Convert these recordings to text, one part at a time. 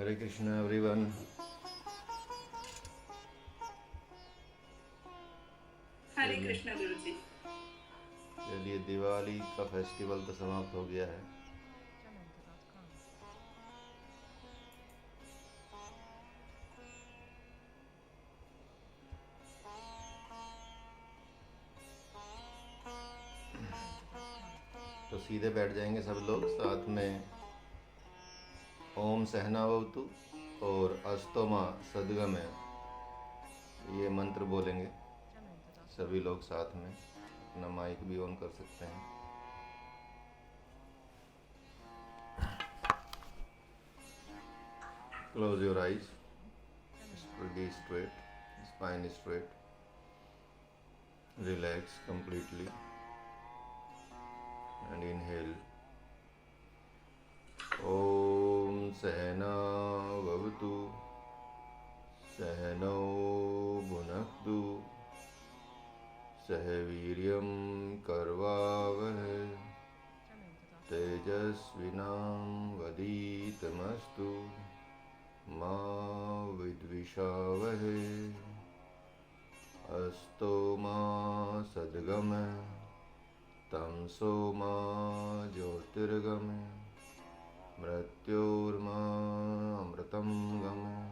हरे Krishna everyone. हरे कृष्णा गुरु जी। चलिए, दिवाली का festival तो समाप्त हो गया है। तो सीधे बैठ जाएंगे सब लोग साथ में। ओम सहनावतु और अस्तोमा सद्गमय, ये मंत्र बोलेंगे सभी लोग साथ में। अपना माइक भी ऑन कर सकते हैं। Close your eyes, be straight, spine straight, relax completely and inhale. ओम सहना भवतु सहनौ भुनक्तु सह वीर्यं करवावहै तेजस्विनावधीतमस्तु मा विद्विषावहै। अस्तो मा सद्गमय तमसो मा ज्योतिर्गमय मृत्योर्मा अमृतं गमय।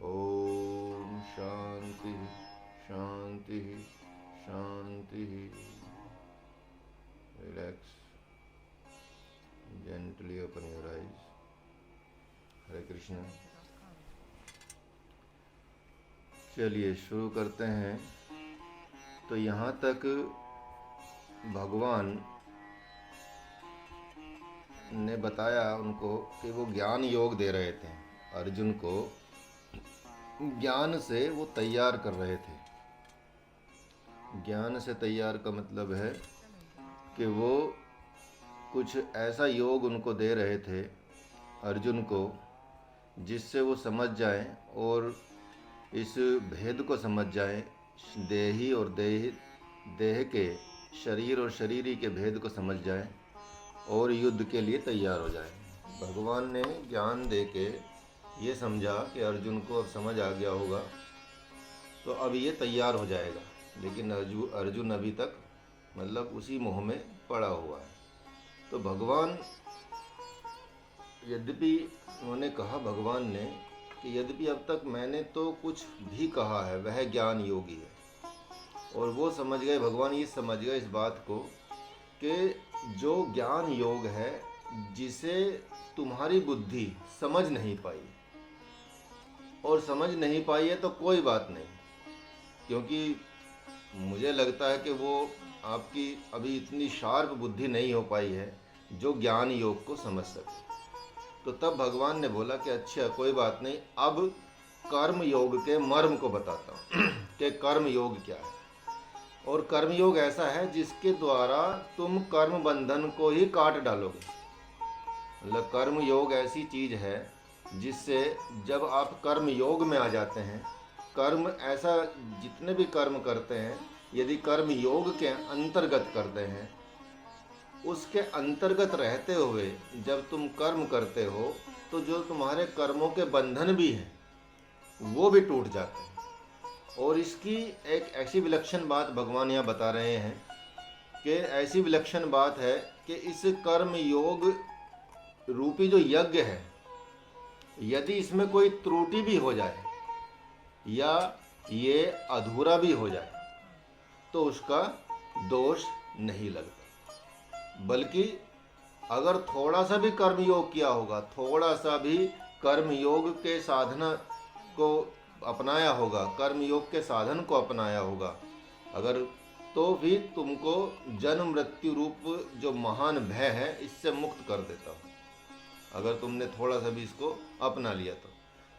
ओम शांति शांति शांति। Relax, gently open your eyes. Hare Krishna. चलिए शुरू करते हैं। तो यहाँ तक भगवान ने बताया उनको कि वो ज्ञान योग दे रहे थे अर्जुन को, ज्ञान से वो तैयार कर रहे थे। ज्ञान से तैयार का मतलब है कि वो कुछ ऐसा योग उनको दे रहे थे अर्जुन को जिससे वो समझ जाएं और इस भेद को समझ जाएं, देही और देह के, शरीर और शरीरी के भेद को समझ जाएं और युद्ध के लिए तैयार हो जाएं। भगवान ने ज्ञान दे के ये समझा कि अर्जुन को अब समझ आ गया होगा, तो अब ये तैयार हो जाएगा। लेकिन अर्जुन अभी तक मतलब उसी मोह में पड़ा हुआ है। तो भगवान, यद्यपि उन्होंने कहा, भगवान ने कि यद्यपि अब तक मैंने तो कुछ भी कहा है वह ज्ञान योगी है, और वो समझ गए, भगवान ये समझ गए इस बात को कि जो ज्ञान योग है जिसे तुम्हारी बुद्धि समझ नहीं पाई, और समझ नहीं पाई है तो कोई बात नहीं, क्योंकि मुझे लगता है कि वो आपकी अभी इतनी शार्प बुद्धि नहीं हो पाई है जो ज्ञान योग को समझ सके। तो तब भगवान ने बोला कि अच्छा कोई बात नहीं, अब कर्म योग के मर्म को बताता हूँ कि कर्म योग क्या है। और कर्म योग ऐसा है जिसके द्वारा तुम कर्म बंधन को ही काट डालोगे। मतलब कर्म योग ऐसी चीज है जिससे जब आप कर्म योग में आ जाते हैं, कर्म ऐसा जितने भी कर्म करते हैं यदि कर्म योग के अंतर्गत करते हैं, उसके अंतर्गत रहते हुए जब तुम कर्म करते हो तो जो तुम्हारे कर्मों के बंधन भी हैं वो भी टूट जाते हैं। और इसकी एक ऐसी विलक्षण बात भगवान यहाँ बता रहे हैं कि ऐसी विलक्षण बात है कि इस कर्म योग रूपी जो यज्ञ है, यदि इसमें कोई त्रुटि भी हो जाए या ये अधूरा भी हो जाए तो उसका दोष नहीं लगता, बल्कि अगर थोड़ा सा भी कर्म योग किया होगा, थोड़ा सा भी कर्म योग के साधना को अपनाया होगा, कर्म योग के साधन को अपनाया होगा अगर, तो भी तुमको जन्म मृत्यु रूप जो महान भय है इससे मुक्त कर देता हूँ, अगर तुमने थोड़ा सा भी इसको अपना लिया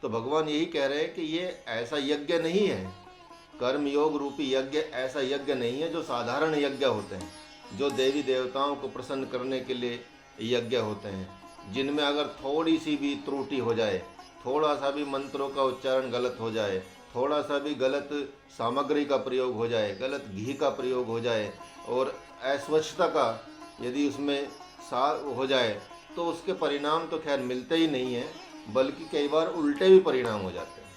तो भगवान यही कह रहे हैं कि ये ऐसा यज्ञ नहीं है, कर्म योग रूपी यज्ञ ऐसा यज्ञ नहीं है जो साधारण यज्ञ होते हैं, जो देवी देवताओं को प्रसन्न करने के लिए यज्ञ होते हैं, जिनमें अगर थोड़ी सी भी त्रुटि हो जाए, थोड़ा सा भी मंत्रों का उच्चारण गलत हो जाए, थोड़ा सा भी गलत सामग्री का प्रयोग हो जाए, गलत घी का प्रयोग हो जाए और अस्वच्छता का यदि उसमें सा हो जाए तो उसके परिणाम तो खैर मिलते ही नहीं हैं, बल्कि कई बार उल्टे भी परिणाम हो जाते हैं।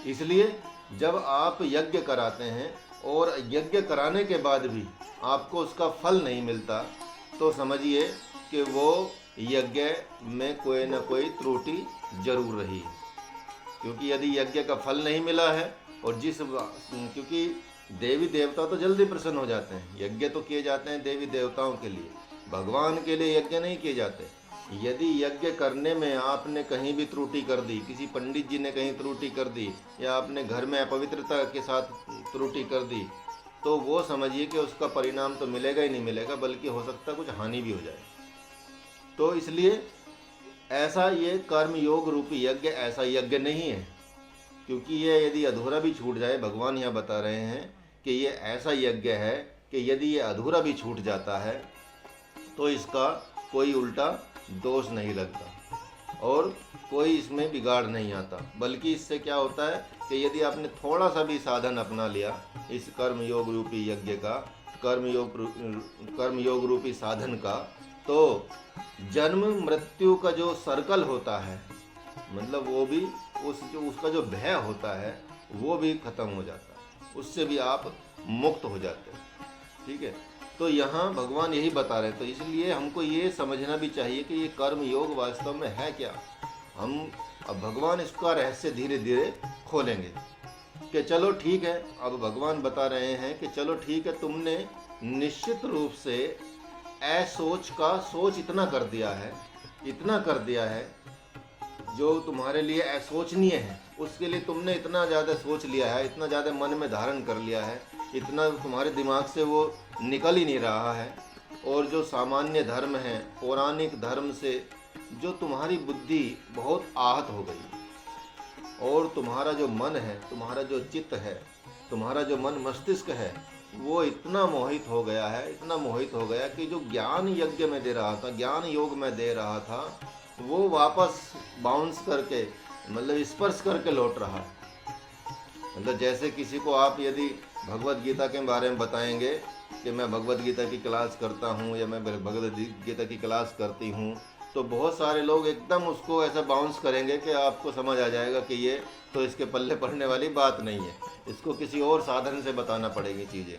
इसलिए जब आप यज्ञ कराते हैं और यज्ञ कराने के बाद भी आपको उसका फल नहीं मिलता, तो समझिए कि वो यज्ञ में कोई ना कोई त्रुटि जरूर रही है। क्योंकि यदि यज्ञ का फल नहीं मिला है और क्योंकि देवी देवता तो जल्दी प्रसन्न हो जाते हैं, यज्ञ तो किए जाते हैं देवी देवताओं के लिए, भगवान के लिए यज्ञ नहीं किए जाते। यदि यज्ञ करने में आपने कहीं भी त्रुटि कर दी, किसी पंडित जी ने कहीं त्रुटि कर दी, या आपने घर में अपवित्रता के साथ त्रुटि कर दी, तो वो समझिए कि उसका परिणाम तो मिलेगा ही नहीं मिलेगा, बल्कि हो सकता है कुछ हानि भी हो जाए। तो इसलिए ऐसा ये कर्म योग रूपी यज्ञ ऐसा यज्ञ नहीं है, क्योंकि ये यदि अधूरा भी छूट जाए, भगवान यहाँ बता रहे हैं कि ये ऐसा यज्ञ है कि यदि ये अधूरा भी छूट जाता है तो इसका कोई उल्टा दोष नहीं लगता और कोई इसमें बिगाड़ नहीं आता। बल्कि इससे क्या होता है कि यदि आपने थोड़ा सा भी साधन अपना लिया इस कर्म योग रूपी यज्ञ का, कर्म योग रूपी साधन का, तो जन्म मृत्यु का जो सर्कल होता है, मतलब वो भी उसका जो भय होता है वो भी खत्म हो जाता है, उससे भी आप मुक्त हो जाते हैं। ठीक है, तो यहाँ भगवान यही बता रहे हैं। तो इसलिए हमको ये समझना भी चाहिए कि ये कर्म योग वास्तव में है क्या। हम अब भगवान इसका रहस्य धीरे धीरे खोलेंगे कि चलो ठीक है, अब भगवान बता रहे हैं कि चलो ठीक है, तुमने निश्चित रूप से असोच का सोच इतना कर दिया है जो तुम्हारे लिए असोचनीय है, उसके लिए तुमने इतना ज़्यादा सोच लिया है, इतना ज़्यादा मन में धारण कर लिया है, इतना तुम्हारे दिमाग से वो निकल ही नहीं रहा है। और जो सामान्य धर्म है, पौराणिक धर्म से जो तुम्हारी बुद्धि बहुत आहत हो गई और तुम्हारा जो मन है, तुम्हारा जो चित्त है, तुम्हारा जो मन मस्तिष्क है, वो इतना मोहित हो गया है, इतना मोहित हो गया कि जो ज्ञान यज्ञ में दे रहा था, ज्ञान योग में दे रहा था, वो वापस बाउंस करके, मतलब स्पर्श करके लौट रहा है। मतलब जैसे किसी को आप यदि भगवत गीता के बारे में बताएंगे कि मैं भगवत गीता की क्लास करता हूँ या मैं भगवत गीता की क्लास करती हूँ, तो बहुत सारे लोग एकदम उसको ऐसा बाउंस करेंगे कि आपको समझ आ जाएगा कि ये तो इसके पल्ले पड़ने वाली बात नहीं है, इसको किसी और साधन से बताना पड़ेगी चीज़ें।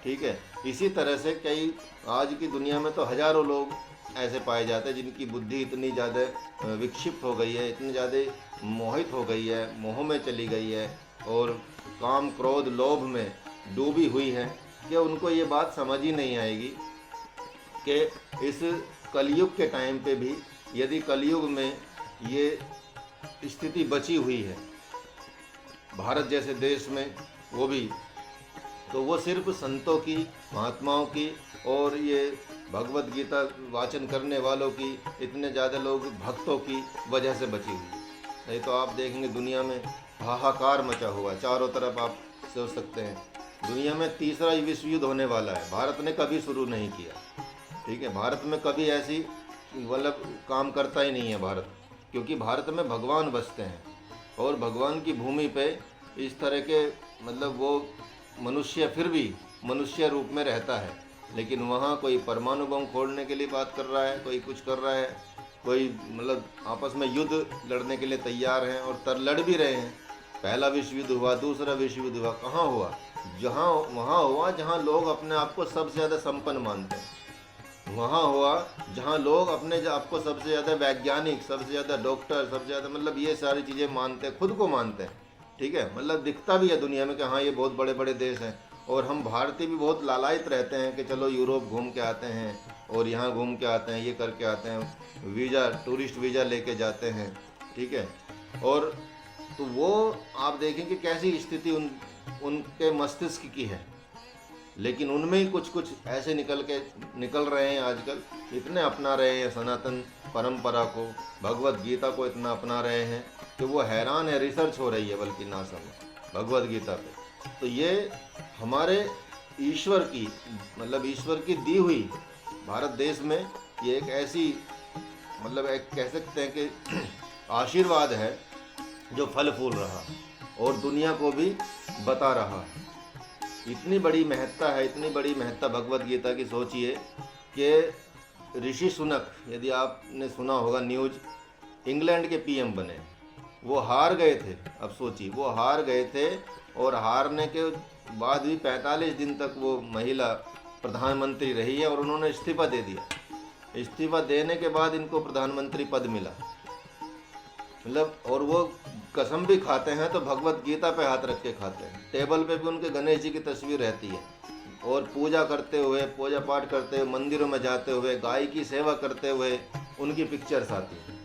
ठीक है, इसी तरह से कई आज की दुनिया में तो हज़ारों लोग ऐसे पाए जाते हैं जिनकी बुद्धि इतनी ज़्यादा विक्षिप्त हो गई है, इतनी ज़्यादा मोहित हो गई है, मोह में चली गई है और काम क्रोध लोभ में डूबी हुई है कि उनको ये बात समझ ही नहीं आएगी कि इस कलयुग के टाइम पे भी यदि कलयुग में ये स्थिति बची हुई है भारत जैसे देश में, वो भी तो वो सिर्फ संतों की, महात्माओं की और ये भगवत गीता वाचन करने वालों की, इतने ज़्यादा लोग भक्तों की वजह से बची हुई। नहीं तो आप देखेंगे दुनिया में हाहाकार मचा हुआ है चारों तरफ। आप सोच सकते हैं दुनिया में तीसरा विश्व युद्ध होने वाला है, भारत ने कभी शुरू नहीं किया। ठीक है, भारत में कभी ऐसी मतलब काम करता ही नहीं है भारत, क्योंकि भारत में भगवान बसते हैं और भगवान की भूमि पे इस तरह के मतलब वो मनुष्य फिर भी मनुष्य रूप में रहता है, लेकिन वहाँ कोई परमाणु बम फोड़ने के लिए बात कर रहा है, कोई कुछ कर रहा है, कोई मतलब आपस में युद्ध लड़ने के लिए तैयार हैं और लड़ भी रहे हैं। पहला विश्व युद्ध हुआ, दूसरा विश्व युद्ध हुआ, कहाँ हुआ? जहाँ वहाँ हुआ जहाँ लोग अपने आप को सबसे ज़्यादा संपन्न मानते हैं, वहाँ हुआ जहाँ लोग अपने आपको सबसे ज़्यादा वैज्ञानिक, सबसे ज़्यादा डॉक्टर, सबसे ज़्यादा मतलब ये सारी चीज़ें मानते हैं, खुद को मानते हैं। ठीक है, मतलब दिखता भी है दुनिया में कि हाँ ये बहुत बड़े बड़े देश हैं। और हम भारतीय भी बहुत लालायित रहते हैं कि चलो यूरोप घूम के आते हैं और यहाँ घूम के आते हैं, ये करके आते हैं, वीज़ा टूरिस्ट वीज़ा लेके जाते हैं। ठीक है, और तो वो आप देखें कि कैसी स्थिति उनके मस्तिष्क की है, लेकिन उनमें ही कुछ कुछ ऐसे निकल रहे हैं आजकल, इतने अपना रहे हैं सनातन परंपरा को, भगवत गीता को इतना अपना रहे हैं कि वो हैरान है। रिसर्च हो रही है बल्कि नासा में भगवत गीता पे। तो ये हमारे ईश्वर की मतलब ईश्वर की दी हुई भारत देश में ये एक ऐसी मतलब एक कह सकते हैं कि आशीर्वाद है जो फल फूल रहा और दुनिया को भी बता रहा। इतनी बड़ी महत्ता है, इतनी बड़ी महत्ता भगवत गीता की। सोचिए कि ऋषि सुनक, यदि आपने सुना होगा न्यूज़ इंग्लैंड के पीएम बने। वो हार गए थे। अब सोचिए, वो हार गए थे और हारने के बाद भी 45 दिन तक वो महिला प्रधानमंत्री रही है और उन्होंने इस्तीफा दे दिया। इस्तीफा देने के बाद इनको प्रधानमंत्री पद मिला। मतलब, और वो कसम भी खाते हैं तो भगवत गीता पे हाथ रख के खाते हैं। टेबल पे भी उनके गणेश जी की तस्वीर रहती है और पूजा करते हुए, पूजा पाठ करते हुए, मंदिरों में जाते हुए, गाय की सेवा करते हुए उनकी पिक्चर्स आती हैं।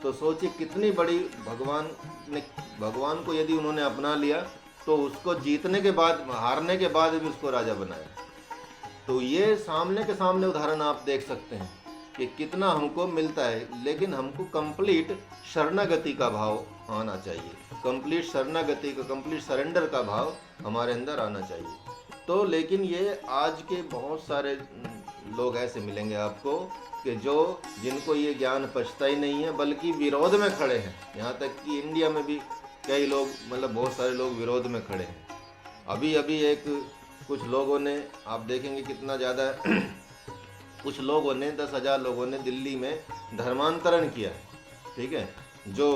तो सोचिए कितनी बड़ी भगवान को यदि उन्होंने अपना लिया तो उसको जीतने के बाद, हारने के बाद भी उसको राजा बनाया। तो ये सामने के सामने उदाहरण आप देख सकते हैं कि कितना हमको मिलता है। लेकिन हमको कंप्लीट शरणागति का भाव आना चाहिए, कंप्लीट शरणागति का, कंप्लीट सरेंडर का भाव हमारे अंदर आना चाहिए। तो लेकिन ये आज के बहुत सारे लोग ऐसे मिलेंगे आपको कि जिनको ये ज्ञान पछता ही नहीं है, बल्कि विरोध में खड़े हैं। यहाँ तक कि इंडिया में भी कई लोग, मतलब बहुत सारे लोग विरोध में खड़े हैं। अभी कुछ लोगों ने, आप देखेंगे कितना ज़्यादा कुछ लोगों ने 10,000 लोगों ने दिल्ली में धर्मांतरण किया है, ठीक है, जो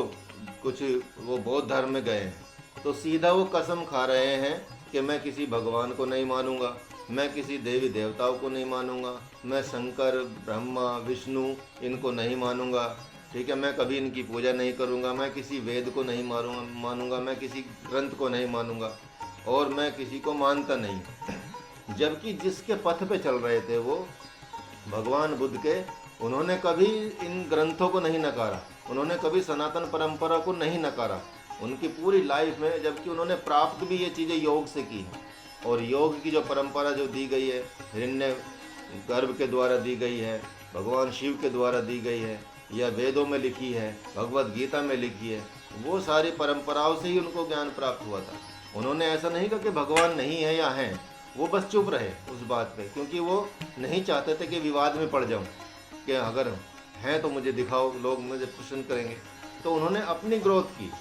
कुछ वो बौद्ध धर्म में गए हैं। तो सीधा वो कसम खा रहे हैं कि मैं किसी भगवान को नहीं मानूंगा, मैं किसी देवी देवताओं को नहीं मानूंगा, मैं शंकर, ब्रह्मा, विष्णु इनको नहीं मानूंगा, ठीक है, मैं कभी इनकी पूजा नहीं करूंगा, मैं किसी वेद को नहीं मानूंगा, मैं किसी ग्रंथ को नहीं मानूंगा और मैं किसी को मानता नहीं। जबकि जिसके पथ पे चल रहे थे वो भगवान बुद्ध के, उन्होंने कभी इन ग्रंथों को नहीं नकारा, उन्होंने कभी सनातन परंपरा को नहीं नकारा उनकी पूरी लाइफ में। जबकि उन्होंने प्राप्त भी ये चीज़ें योग से की हैं। और योग की जो परंपरा जो दी गई है, हिरण्य गर्भ के द्वारा दी गई है, भगवान शिव के द्वारा दी गई है, या वेदों में लिखी है, भगवत गीता में लिखी है, वो सारी परंपराओं से ही उनको ज्ञान प्राप्त हुआ था। उन्होंने ऐसा नहीं कहा कि भगवान नहीं है या हैं, वो बस चुप रहे उस बात पे, क्योंकि वो नहीं चाहते थे कि विवाद में पड़ जाऊं कि अगर हैं तो मुझे दिखाओ, लोग मुझे प्रश्न करेंगे। तो उन्होंने अपनी ग्रोथ की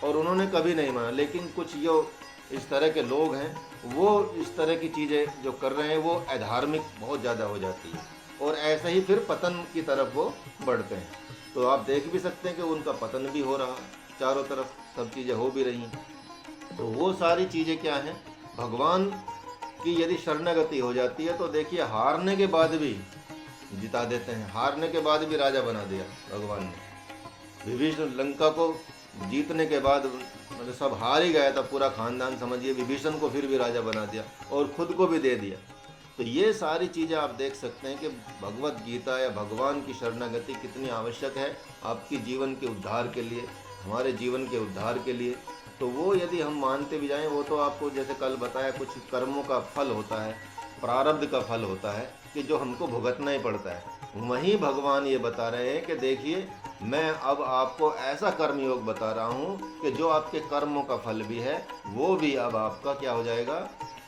और उन्होंने कभी नहीं माना। लेकिन कुछ जो इस तरह के लोग हैं, वो इस तरह की चीज़ें जो कर रहे हैं वो अधार्मिक बहुत ज़्यादा हो जाती है और ऐसे ही फिर पतन की तरफ वो बढ़ते हैं। तो आप देख भी सकते हैं कि उनका पतन भी हो रहा, चारों तरफ सब चीज़ें हो भी रही हैं। तो वो सारी चीज़ें क्या हैं, भगवान की यदि शरणागति हो जाती है तो देखिए हारने के बाद भी जिता देते हैं, हारने के बाद भी राजा बना दिया भगवान ने। विभीषण लंका को जीतने के बाद, मतलब सब हार ही गया था पूरा खानदान समझिए, विभीषण को फिर भी राजा बना दिया और खुद को भी दे दिया। तो ये सारी चीज़ें आप देख सकते हैं कि भगवत गीता या भगवान की शरणागति कितनी आवश्यक है आपकी जीवन के उद्धार के लिए, हमारे जीवन के उद्धार के लिए। तो वो यदि हम मानते भी जाएं, वो तो आपको जैसे कल बताया कुछ कर्मों का फल होता है, प्रारब्ध का फल होता है कि जो हमको भुगतना ही पड़ता है। वहीं भगवान ये बता रहे हैं कि देखिए मैं अब आपको ऐसा कर्म योग बता रहा हूँ कि जो आपके कर्मों का फल भी है वो भी अब आपका क्या हो जाएगा,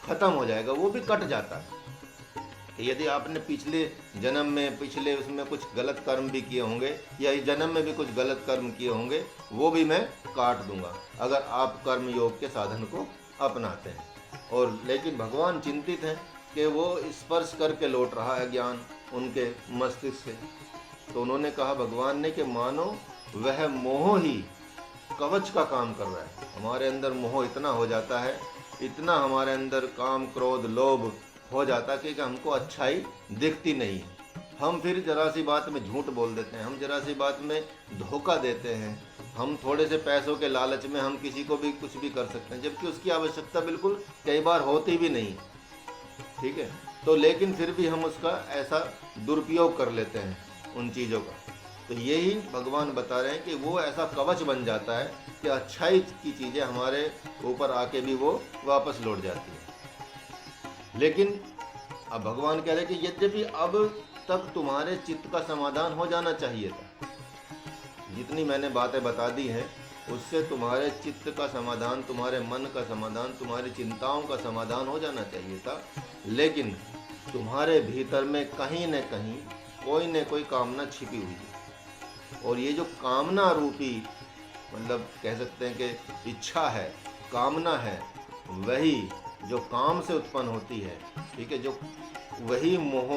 खत्म हो जाएगा, वो भी कट जाता है। यदि आपने पिछले जन्म में, पिछले उसमें कुछ गलत कर्म भी किए होंगे या इस जन्म में भी कुछ गलत कर्म किए होंगे, वो भी मैं काट दूंगा अगर आप कर्म योग के साधन को अपनाते हैं। और लेकिन भगवान चिंतित हैं कि वो स्पर्श करके लौट रहा है ज्ञान उनके मस्तिष्क से। तो उन्होंने कहा, भगवान ने, कि मानो वह मोह ही कवच का काम कर रहा है। हमारे अंदर मोह इतना हो जाता है, इतना हमारे अंदर काम, क्रोध, लोभ हो जाता कि हमको अच्छाई दिखती नहीं है। हम फिर जरा सी बात में झूठ बोल देते हैं, हम जरा सी बात में धोखा देते हैं, हम थोड़े से पैसों के लालच में हम किसी को भी कुछ भी कर सकते हैं, जबकि उसकी आवश्यकता बिल्कुल कई बार होती भी नहीं, ठीक है। तो लेकिन फिर भी हम उसका ऐसा दुरुपयोग कर लेते हैं उन चीज़ों का। तो यही भगवान बता रहे हैं कि वो ऐसा कवच बन जाता है कि अच्छाई की चीज़ें हमारे ऊपर आके भी वो वापस लौट जाती है। लेकिन अब भगवान कह रहे हैं कि यद्यपि अब तक तुम्हारे चित्त का समाधान हो जाना चाहिए था, जितनी मैंने बातें बता दी हैं उससे तुम्हारे चित्त का समाधान, तुम्हारे मन का समाधान, तुम्हारी चिंताओं का समाधान हो जाना चाहिए था। लेकिन तुम्हारे भीतर में कहीं न कहीं कोई न कोई कामना छिपी हुई है, और ये जो कामना रूपी, मतलब कह सकते हैं कि इच्छा है, कामना है, वही जो काम से उत्पन्न होती है, ठीक है, जो वही मोह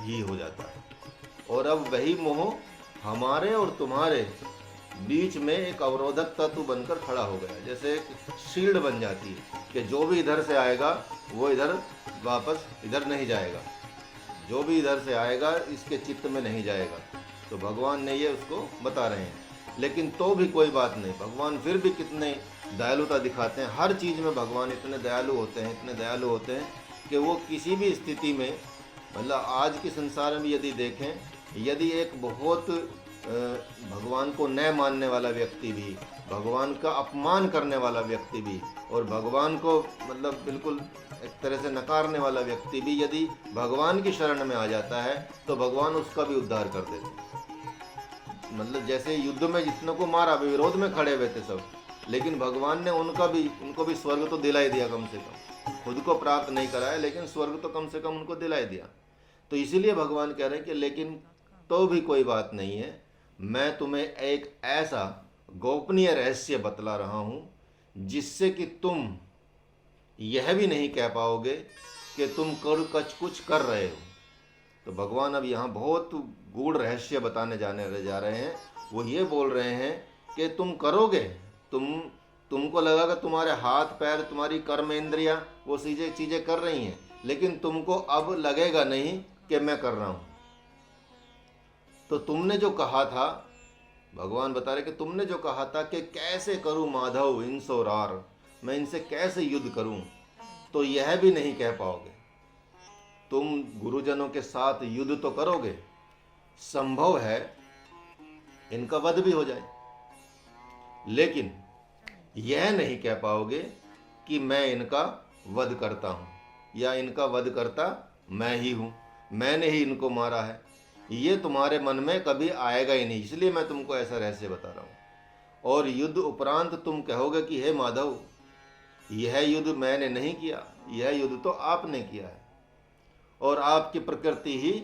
ही हो जाता है। और अब वही मोह हमारे और तुम्हारे बीच में एक अवरोधक तत्व बनकर खड़ा हो गया, जैसे एक शील्ड बन जाती है कि जो भी इधर से आएगा वो इधर वापस इधर नहीं जाएगा, जो भी इधर से आएगा इसके चित्त में नहीं जाएगा। तो भगवान ने ये उसको बता रहे हैं। लेकिन तो भी कोई बात नहीं, भगवान फिर भी कितने दयालुता दिखाते हैं। हर चीज़ में भगवान इतने दयालु होते हैं, इतने दयालु होते हैं कि वो किसी भी स्थिति में, मतलब आज के संसार में यदि देखें, यदि एक बहुत भगवान को न मानने वाला व्यक्ति भी, भगवान का अपमान करने वाला व्यक्ति भी, और भगवान को मतलब बिल्कुल एक तरह से नकारने वाला व्यक्ति भी यदि भगवान की शरण में आ जाता है तो भगवान उसका भी उद्धार कर देते हैं। मतलब जैसे युद्ध में जितनों को मारा, विरोध में खड़े हुए थे सब, लेकिन भगवान ने उनको भी स्वर्ग तो दिला ही दिया, कम से कम खुद को प्राप्त नहीं कराया लेकिन स्वर्ग तो कम से कम उनको दिला ही दिया। तो इसीलिए भगवान कह रहे हैं कि लेकिन तो भी कोई बात नहीं है, मैं तुम्हें एक ऐसा गोपनीय रहस्य बतला रहा हूँ जिससे कि तुम यह भी नहीं कह पाओगे कि तुम कुछ कर रहे हो। तो भगवान अब यहाँ बहुत गूढ़ रहस्य बताने जा रहे हैं। वो ये बोल रहे हैं कि तुम करोगे, तुमको लगा कि तुम्हारे हाथ पैर, तुम्हारी कर्म इंद्रियां वो चीज़ें कर रही हैं, लेकिन तुमको अब लगेगा नहीं कि मैं कर रहा हूँ। तो तुमने जो कहा था, भगवान बता रहे कि तुमने जो कहा था कि कैसे करूं माधव इनसो रार, मैं इनसे कैसे युद्ध करूं, तो यह भी नहीं कह पाओगे। तुम गुरुजनों के साथ युद्ध तो करोगे, संभव है इनका वध भी हो जाए, लेकिन यह नहीं कह पाओगे कि मैं इनका वध करता हूं या इनका वध करता मैं ही हूं, मैंने ही इनको मारा है। ये तुम्हारे मन में कभी आएगा ही नहीं, इसलिए मैं तुमको ऐसा रहस्य बता रहा हूं। और युद्ध उपरांत तुम कहोगे कि हे माधव, यह युद्ध मैंने नहीं किया, यह युद्ध तो आपने किया है, और आपकी प्रकृति ही,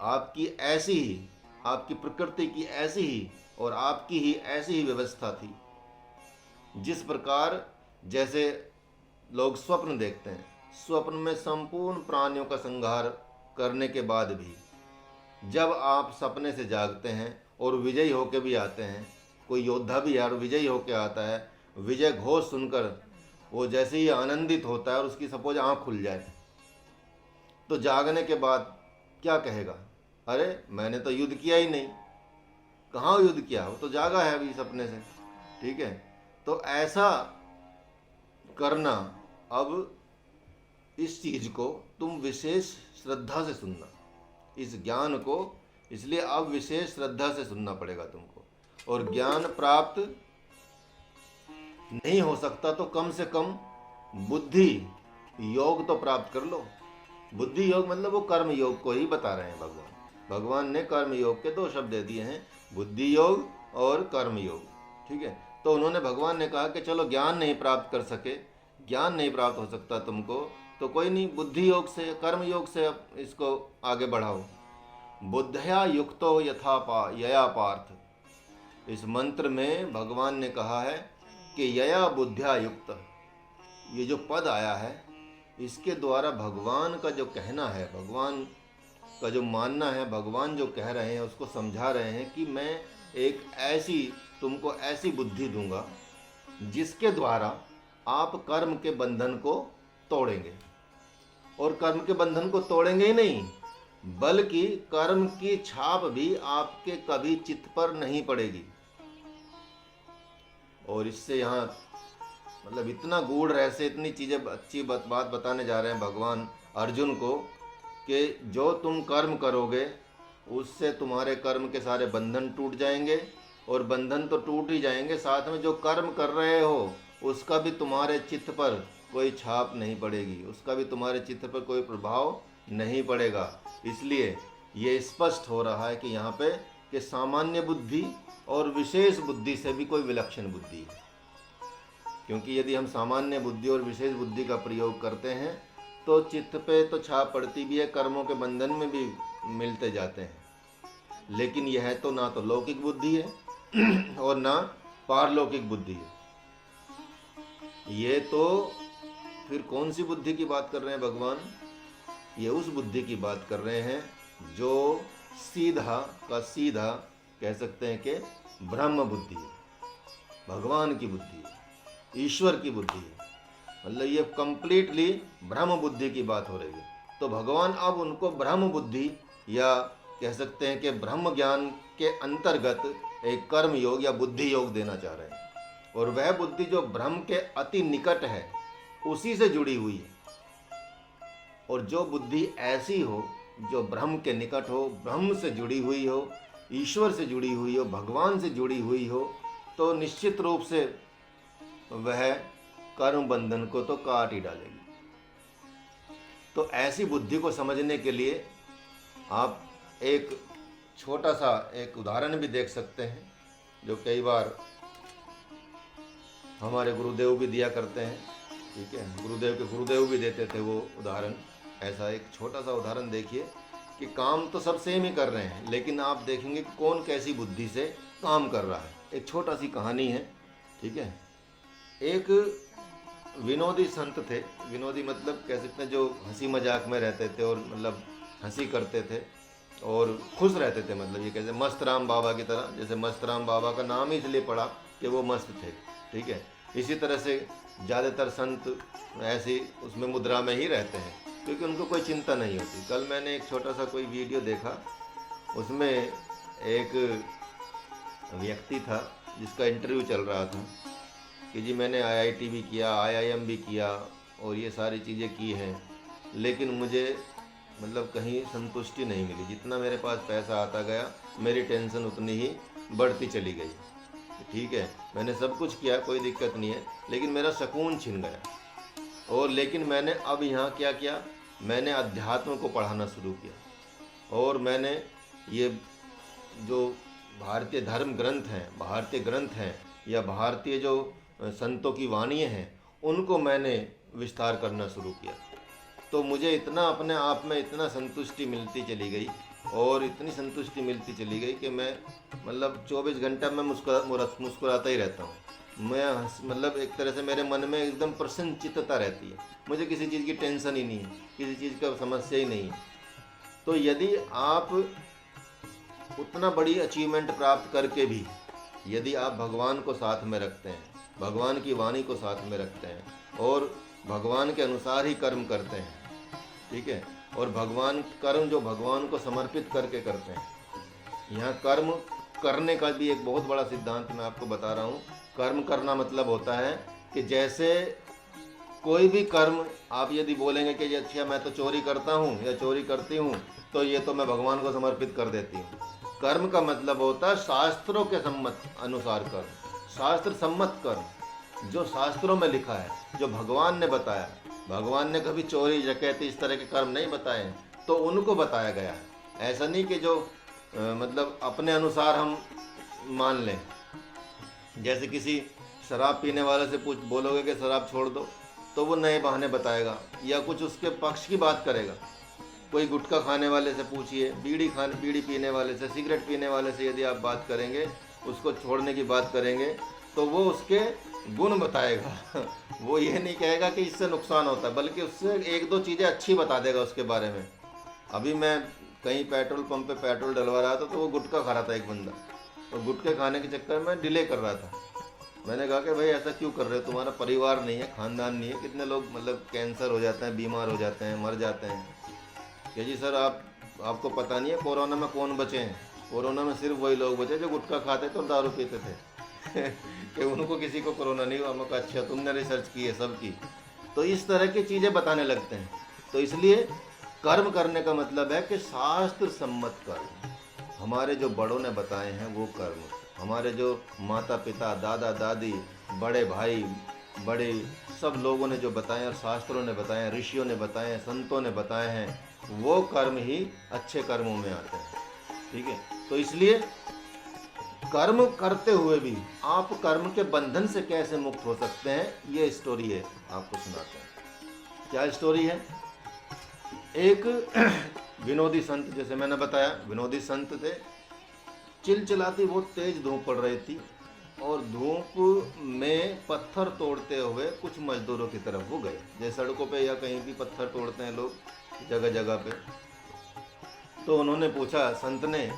आपकी ऐसी ही, आपकी प्रकृति की ऐसी ही और आपकी ही ऐसी ही व्यवस्था थी। जिस प्रकार जैसे लोग स्वप्न देखते हैं, स्वप्न में संपूर्ण प्राणियों का संहार करने के बाद भी जब आप सपने से जागते हैं और विजयी होकर भी आते हैं, कोई योद्धा भी यार विजयी होकर आता है, विजय घोष सुनकर वो जैसे ही आनंदित होता है और उसकी सपोज आँख खुल जाए, तो जागने के बाद क्या कहेगा, अरे मैंने तो युद्ध किया ही नहीं। कहाँ युद्ध किया, वो तो जागा है अभी सपने से। ठीक है, तो ऐसा करना, अब इस चीज को तुम विशेष श्रद्धा से सुनना, इस ज्ञान को इसलिए अब विशेष श्रद्धा से सुनना पड़ेगा तुमको। और ज्ञान प्राप्त नहीं हो सकता तो कम से कम बुद्धि योग तो प्राप्त कर लो। बुद्धि योग मतलब वो कर्म योग को ही बता रहे हैं भगवान ने कर्म योग के दो शब्द दे दिए हैं, बुद्धि योग और कर्म योग। ठीक है, तो उन्होंने, भगवान ने कहा कि चलो ज्ञान नहीं प्राप्त कर सके, ज्ञान नहीं प्राप्त हो सकता तुमको, तो कोई नहीं, बुद्धि योग से, कर्म योग से अब इसको आगे बढ़ाओ। बुद्धया युक्तो यया पार्थ, इस मंत्र में भगवान ने कहा है कि यया बुद्ध्या युक्त, ये जो पद आया है इसके द्वारा भगवान का जो कहना है, भगवान का जो मानना है, भगवान जो कह रहे हैं उसको समझा रहे हैं कि मैं एक ऐसी, तुमको ऐसी बुद्धि दूंगा जिसके द्वारा आप कर्म के बंधन को तोड़ेंगे। और कर्म के बंधन को तोड़ेंगे ही नहीं, बल्कि कर्म की छाप भी आपके कभी चित्त पर नहीं पड़ेगी। और इससे यहाँ मतलब इतना गूढ़ रहस्य, इतनी चीज़ें अच्छी बात बताने जा रहे हैं भगवान अर्जुन को कि जो तुम कर्म करोगे उससे तुम्हारे कर्म के सारे बंधन टूट जाएंगे, और बंधन तो टूट ही जाएंगे, साथ में जो कर्म कर रहे हो उसका भी तुम्हारे चित्त पर कोई छाप नहीं पड़ेगी, उसका भी तुम्हारे चित्त पर कोई प्रभाव नहीं पड़ेगा। इसलिए ये स्पष्ट हो रहा है कि यहाँ पे कि सामान्य बुद्धि और विशेष बुद्धि से भी कोई विलक्षण बुद्धि है। क्योंकि यदि हम सामान्य बुद्धि और विशेष बुद्धि का प्रयोग करते हैं तो चित्त पे तो छाप पड़ती भी है, कर्मों के बंधन में भी मिलते जाते हैं, लेकिन यह तो ना तो लौकिक बुद्धि है और ना पारलौकिक बुद्धि है। ये तो फिर कौन सी बुद्धि की बात कर रहे हैं भगवान? ये उस बुद्धि की बात कर रहे हैं जो सीधा का सीधा कह सकते हैं कि ब्रह्म बुद्धि है, भगवान की बुद्धि है, ईश्वर की बुद्धि है। मतलब ये कंप्लीटली ब्रह्म बुद्धि की बात हो रही है। तो भगवान अब उनको ब्रह्म बुद्धि या कह सकते हैं कि ब्रह्म ज्ञान के अंतर्गत एक कर्म योग या बुद्धि योग देना चाह रहे हैं। और वह बुद्धि जो ब्रह्म के अति निकट है उसी से जुड़ी हुई है। और जो बुद्धि ऐसी हो जो ब्रह्म के निकट हो, ब्रह्म से जुड़ी हुई हो, ईश्वर से जुड़ी हुई हो, भगवान से जुड़ी हुई हो, तो निश्चित रूप से वह कर्म बंधन को तो काट ही डालेगी। तो ऐसी बुद्धि को समझने के लिए आप एक छोटा सा एक उदाहरण भी देख सकते हैं, जो कई बार हमारे गुरुदेव भी दिया करते हैं। ठीक है, गुरुदेव के गुरुदेव भी देते थे वो उदाहरण। ऐसा एक छोटा सा उदाहरण देखिए कि काम तो सब सेम ही कर रहे हैं, लेकिन आप देखेंगे कि कौन कैसी बुद्धि से काम कर रहा है। एक छोटा सी कहानी है। ठीक है, एक विनोदी संत थे। विनोदी मतलब कह सकते हैं जो हंसी मजाक में रहते थे और मतलब हंसी करते थे और खुश रहते थे। मतलब ये कैसे मस्त राम बाबा की तरह, जैसे मस्त राम बाबा का नाम ही इसलिए पड़ा कि वो मस्त थे। ठीक है, इसी तरह से ज़्यादातर संत ऐसी उसमें मुद्रा में ही रहते हैं क्योंकि उनको कोई चिंता नहीं होती। कल मैंने एक छोटा सा कोई वीडियो देखा, उसमें एक व्यक्ति था जिसका इंटरव्यू चल रहा था कि जी मैंने आईआईटी भी किया, आईआईएम भी किया और ये सारी चीज़ें की हैं, लेकिन मुझे मतलब कहीं संतुष्टि नहीं मिली। जितना मेरे पास पैसा आता गया मेरी टेंशन उतनी ही बढ़ती चली गई। ठीक है, मैंने सब कुछ किया, कोई दिक्कत नहीं है, लेकिन मेरा सुकून छिन गया। और लेकिन मैंने अब यहाँ क्या किया, मैंने अध्यात्म को पढ़ाना शुरू किया और मैंने ये जो भारतीय धर्म ग्रंथ हैं, भारतीय ग्रंथ हैं या भारतीय जो संतों की वाणियाँ हैं, उनको मैंने विस्तार करना शुरू किया। तो मुझे इतना अपने आप में इतना संतुष्टि मिलती चली गई और इतनी संतुष्टि मिलती चली गई कि मैं मतलब 24 घंटा मैं मुस्कुराता ही रहता हूँ। मैं मतलब एक तरह से मेरे मन में एकदम प्रसन्नचित्तता रहती है। मुझे किसी चीज़ की टेंशन ही नहीं है, किसी चीज़ का समस्या ही नहीं है। तो यदि आप उतना बड़ी अचीवमेंट प्राप्त करके भी यदि आप भगवान को साथ में रखते हैं, भगवान की वाणी को साथ में रखते हैं और भगवान के अनुसार ही कर्म करते हैं, ठीक है, और भगवान कर्म जो भगवान को समर्पित करके करते हैं। यहाँ कर्म करने का भी एक बहुत बड़ा सिद्धांत मैं आपको बता रहा हूँ। कर्म करना मतलब होता है कि जैसे कोई भी कर्म आप यदि बोलेंगे कि अच्छा मैं तो चोरी करता हूँ या चोरी करती हूँ तो ये तो मैं भगवान को समर्पित कर देती हूँ। कर्म का मतलब होता है शास्त्रों के सम्मत अनुसार कर्म, शास्त्र सम्मत कर्म, जो शास्त्रों में लिखा है, जो भगवान ने बताया। भगवान ने कभी चोरी डकैती इस तरह के कर्म नहीं बताए हैं, तो उनको बताया गया है। ऐसा नहीं कि जो मतलब अपने अनुसार हम मान लें। जैसे किसी शराब पीने वाले से बोलोगे कि शराब छोड़ दो तो वो नए बहाने बताएगा या कुछ उसके पक्ष की बात करेगा। कोई गुटखा खाने वाले से पूछिए, बीड़ी पीने वाले से, सिगरेट पीने वाले से यदि आप बात करेंगे, उसको छोड़ने की बात करेंगे, तो वो उसके गुण बताएगा। वो ये नहीं कहेगा कि इससे नुकसान होता है, बल्कि उससे एक दो चीज़ें अच्छी बता देगा उसके बारे में। अभी मैं कहीं पेट्रोल पंप पे पेट्रोल डलवा रहा था तो वो गुटखा खा रहा था एक बंदा, और गुटखे खाने के चक्कर में डिले कर रहा था। मैंने कहा कि भाई ऐसा क्यों कर रहे हो, तुम्हारा परिवार नहीं है, खानदान नहीं है, कितने लोग मतलब कैंसर हो जाते हैं, बीमार हो जाते हैं, मर जाते हैं। कि जी सर आपको पता नहीं है कोरोना में कौन बचे हैं। कोरोना में सिर्फ वही लोग बचे जो गुटखा खाते थे और दारू पीते थे। कि उनको किसी को कोरोना नहीं हुआ। मैं कहा अच्छा तुमने रिसर्च की है सब की। तो इस तरह की चीज़ें बताने लगते हैं। तो इसलिए कर्म करने का मतलब है कि शास्त्र सम्मत कर्म, हमारे जो बड़ों ने बताए हैं वो कर्म, हमारे जो माता पिता, दादा दादी, बड़े भाई, बड़े सब लोगों ने जो बताए और शास्त्रों ने बताए हैं, ऋषियों ने बताए हैं, संतों ने बताए हैं, वो कर्म ही अच्छे कर्मों में आते हैं। ठीक है, तो इसलिए कर्म करते हुए भी आप कर्म के बंधन से कैसे मुक्त हो सकते हैं, ये स्टोरी है, आपको सुनाते हैं। क्या स्टोरी है? एक विनोदी संत, जैसे मैंने बताया विनोदी संत थे। चिलचिलाती बहुत तेज धूप पड़ रही थी और धूप में पत्थर तोड़ते हुए कुछ मजदूरों की तरफ वो गए। जैसे सड़कों पे या कहीं भी पत्थर तोड़ते हैं लोग जगह जगह पे। तो उन्होंने पूछा संत ने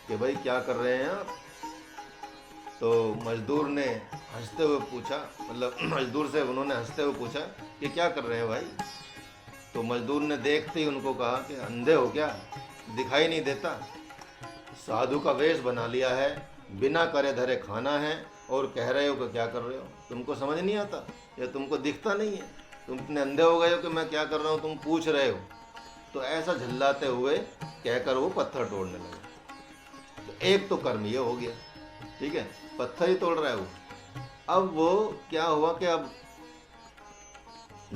कि भाई क्या कर रहे हैं आप? तो मजदूर ने हंसते हुए पूछा, मतलब मजदूर से उन्होंने हंसते हुए पूछा कि क्या कर रहे हैं भाई? तो मजदूर ने देखते ही उनको कहा कि अंधे हो क्या, दिखाई नहीं देता? साधु का वेश बना लिया है, बिना करे धरे खाना है, और कह रहे हो कि क्या कर रहे हो? तुमको समझ नहीं आता या तुमको दिखता नहीं है? तुम इतने अंधे हो गए हो कि मैं क्या कर रहा हूँ तुम पूछ रहे हो? तो ऐसा झल्लाते हुए कहकर वो पत्थर तोड़ने लगे। तो एक तो कर्म ये हो गया, ठीक है, पत्थर ही तोड़ रहा है वो। अब वो क्या हुआ कि अब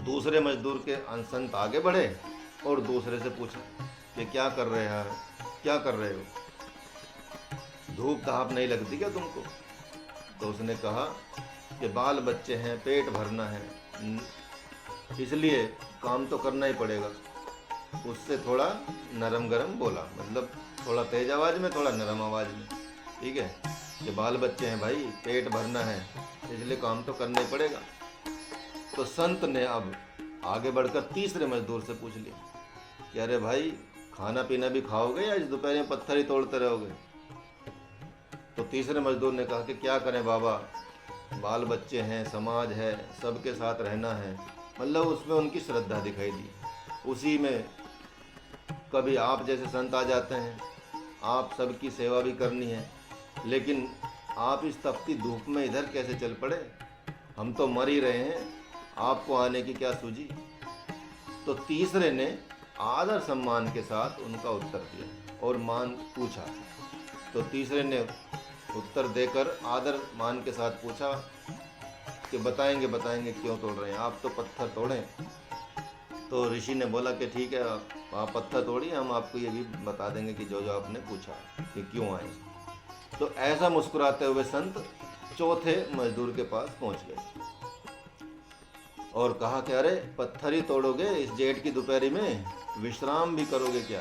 दूसरे मजदूर के संत आगे बढ़े और दूसरे से पूछा कि क्या कर रहे हैं, क्या कर रहे हो? धूप धाप नहीं लगती क्या तुमको? तो उसने कहा कि बाल बच्चे हैं, पेट भरना है, इसलिए काम तो करना ही पड़ेगा। उससे थोड़ा नरम गरम बोला, मतलब थोड़ा तेज आवाज़ में, थोड़ा नरम आवाज़ में, ठीक है, कि बाल बच्चे हैं भाई, पेट भरना है, इसलिए काम तो करना ही पड़ेगा। तो संत ने अब आगे बढ़कर तीसरे मजदूर से पूछ लिया कि अरे भाई, खाना पीना भी खाओगे या इस दोपहर में पत्थर ही तोड़ते रहोगे? तो तीसरे मजदूर ने कहा कि क्या करें बाबा, बाल बच्चे हैं, समाज है, सबके साथ रहना है। मतलब उसमें उनकी श्रद्धा दिखाई दी। उसी में कभी आप जैसे संत आ जाते हैं, आप सबकी सेवा भी करनी है, लेकिन आप इस तपती धूप में इधर कैसे चल पड़े? हम तो मर ही रहे हैं, आपको आने की क्या सूझी? तो तीसरे ने आदर सम्मान के साथ उनका उत्तर दिया और मान पूछा। तो तीसरे ने उत्तर देकर आदर मान के साथ पूछा कि बताएंगे क्यों तोड़ रहे हैं आप? तो पत्थर तोड़ें। तो ऋषि ने बोला कि ठीक है, आप पत्थर तोड़िए, हम आपको ये भी बता देंगे कि जो आपने पूछा कि क्यों आए। तो ऐसा मुस्कुराते हुए संत चौथे मजदूर के पास पहुंच गए और कहा कि अरे पत्थर ही तोड़ोगे इस जेठ की दोपहरी में? विश्राम भी करोगे क्या?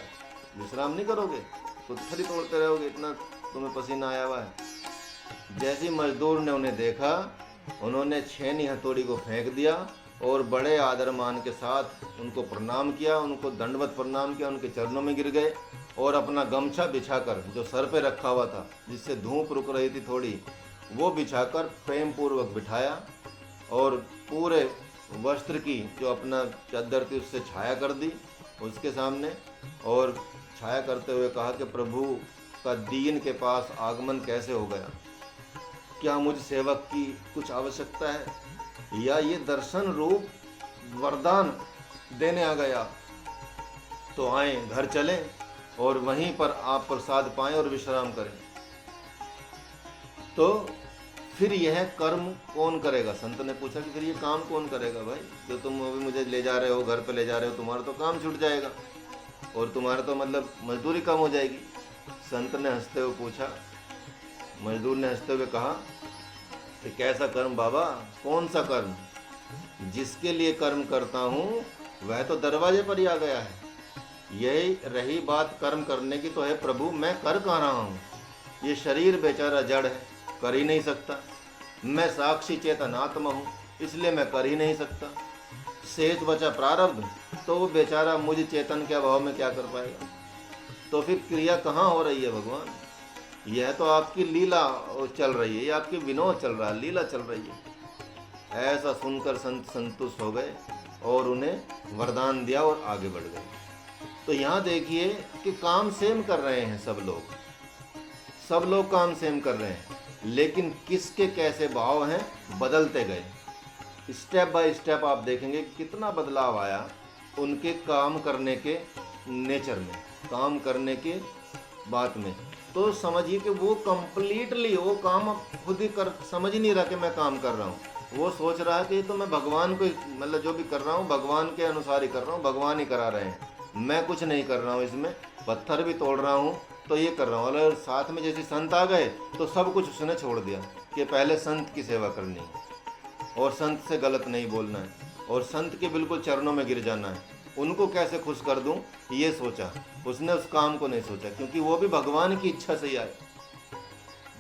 विश्राम नहीं करोगे, पत्थर ही तोड़ते रहोगे, इतना तुम्हें पसीना आया हुआ है। जैसे मजदूर ने उन्हें देखा, उन्होंने छेनी हथौड़ी को फेंक दिया और बड़े आदर मान के साथ उनको प्रणाम किया, उनको दंडवत प्रणाम किया, उनके चरणों में गिर गए और अपना गमछा बिछाकर, जो सर पे रखा हुआ था जिससे धूप रुक रही थी थोड़ी, वो बिछाकर प्रेम पूर्वक बिठाया और पूरे वस्त्र की जो अपना चादर थी उससे छाया कर दी उसके सामने, और छाया करते हुए कहा कि प्रभु का दीन के पास आगमन कैसे हो गया? क्या मुझ सेवक की कुछ आवश्यकता है, या ये दर्शन रूप वरदान देने आ गया? तो आए, घर चलें और वहीं पर आप प्रसाद पाएं और विश्राम करें। तो फिर यह कर्म कौन करेगा? संत ने पूछा कि फिर ये काम कौन करेगा भाई? जो तुम अभी मुझे ले जा रहे हो, घर पे ले जा रहे हो, तुम्हारा तो काम छूट जाएगा और तुम्हारा तो मतलब मजदूरी कम हो जाएगी। संत ने हंसते हुए पूछा, मजदूर ने हंसते हुए कहा कि कैसा कर्म बाबा, कौन सा कर्म? जिसके लिए कर्म करता हूँ वह तो दरवाजे पर ही आ गया है। यही रही बात कर्म करने की तो है प्रभु, मैं कर कहाँ रहा हूँ? ये शरीर बेचारा जड़ है, कर ही नहीं सकता। मैं साक्षी चेतन आत्मा हूँ, इसलिए मैं कर ही नहीं सकता। शेष बचा प्रारब्ध, तो वो बेचारा मुझ चेतन के अभाव में क्या कर पाएगा? तो फिर क्रिया कहाँ हो रही है भगवान? यह तो आपकी लीला चल रही है, ये आपकी विनोद चल रहा है, लीला चल रही है। ऐसा सुनकर संत संतुष्ट हो गए और उन्हें वरदान दिया और आगे बढ़ गए। तो यहाँ देखिए कि काम सेम कर रहे हैं सब लोग काम सेम कर रहे हैं, लेकिन किसके कैसे भाव हैं बदलते गए। स्टेप बाय स्टेप आप देखेंगे कितना बदलाव आया उनके काम करने के नेचर में, काम करने के बात में। तो समझिए कि वो कंप्लीटली वो काम खुद ही कर, समझ ही नहीं रहा कि मैं काम कर रहा हूँ। वो सोच रहा है कि तो मैं भगवान को, मतलब जो भी कर रहा हूँ भगवान के अनुसार ही कर रहा हूँ, भगवान ही करा रहे हैं, मैं कुछ नहीं कर रहा हूँ, इसमें पत्थर भी तोड़ रहा हूँ तो ये कर रहा हूँ। और साथ में जैसे संत आ गए तो सब कुछ उसने छोड़ दिया कि पहले संत की सेवा करनी है और संत से गलत नहीं बोलना है और संत के बिल्कुल चरणों में गिर जाना है। उनको कैसे खुश कर दूं ये सोचा उसने, उस काम को नहीं सोचा, क्योंकि वो भी भगवान की इच्छा से ही आए,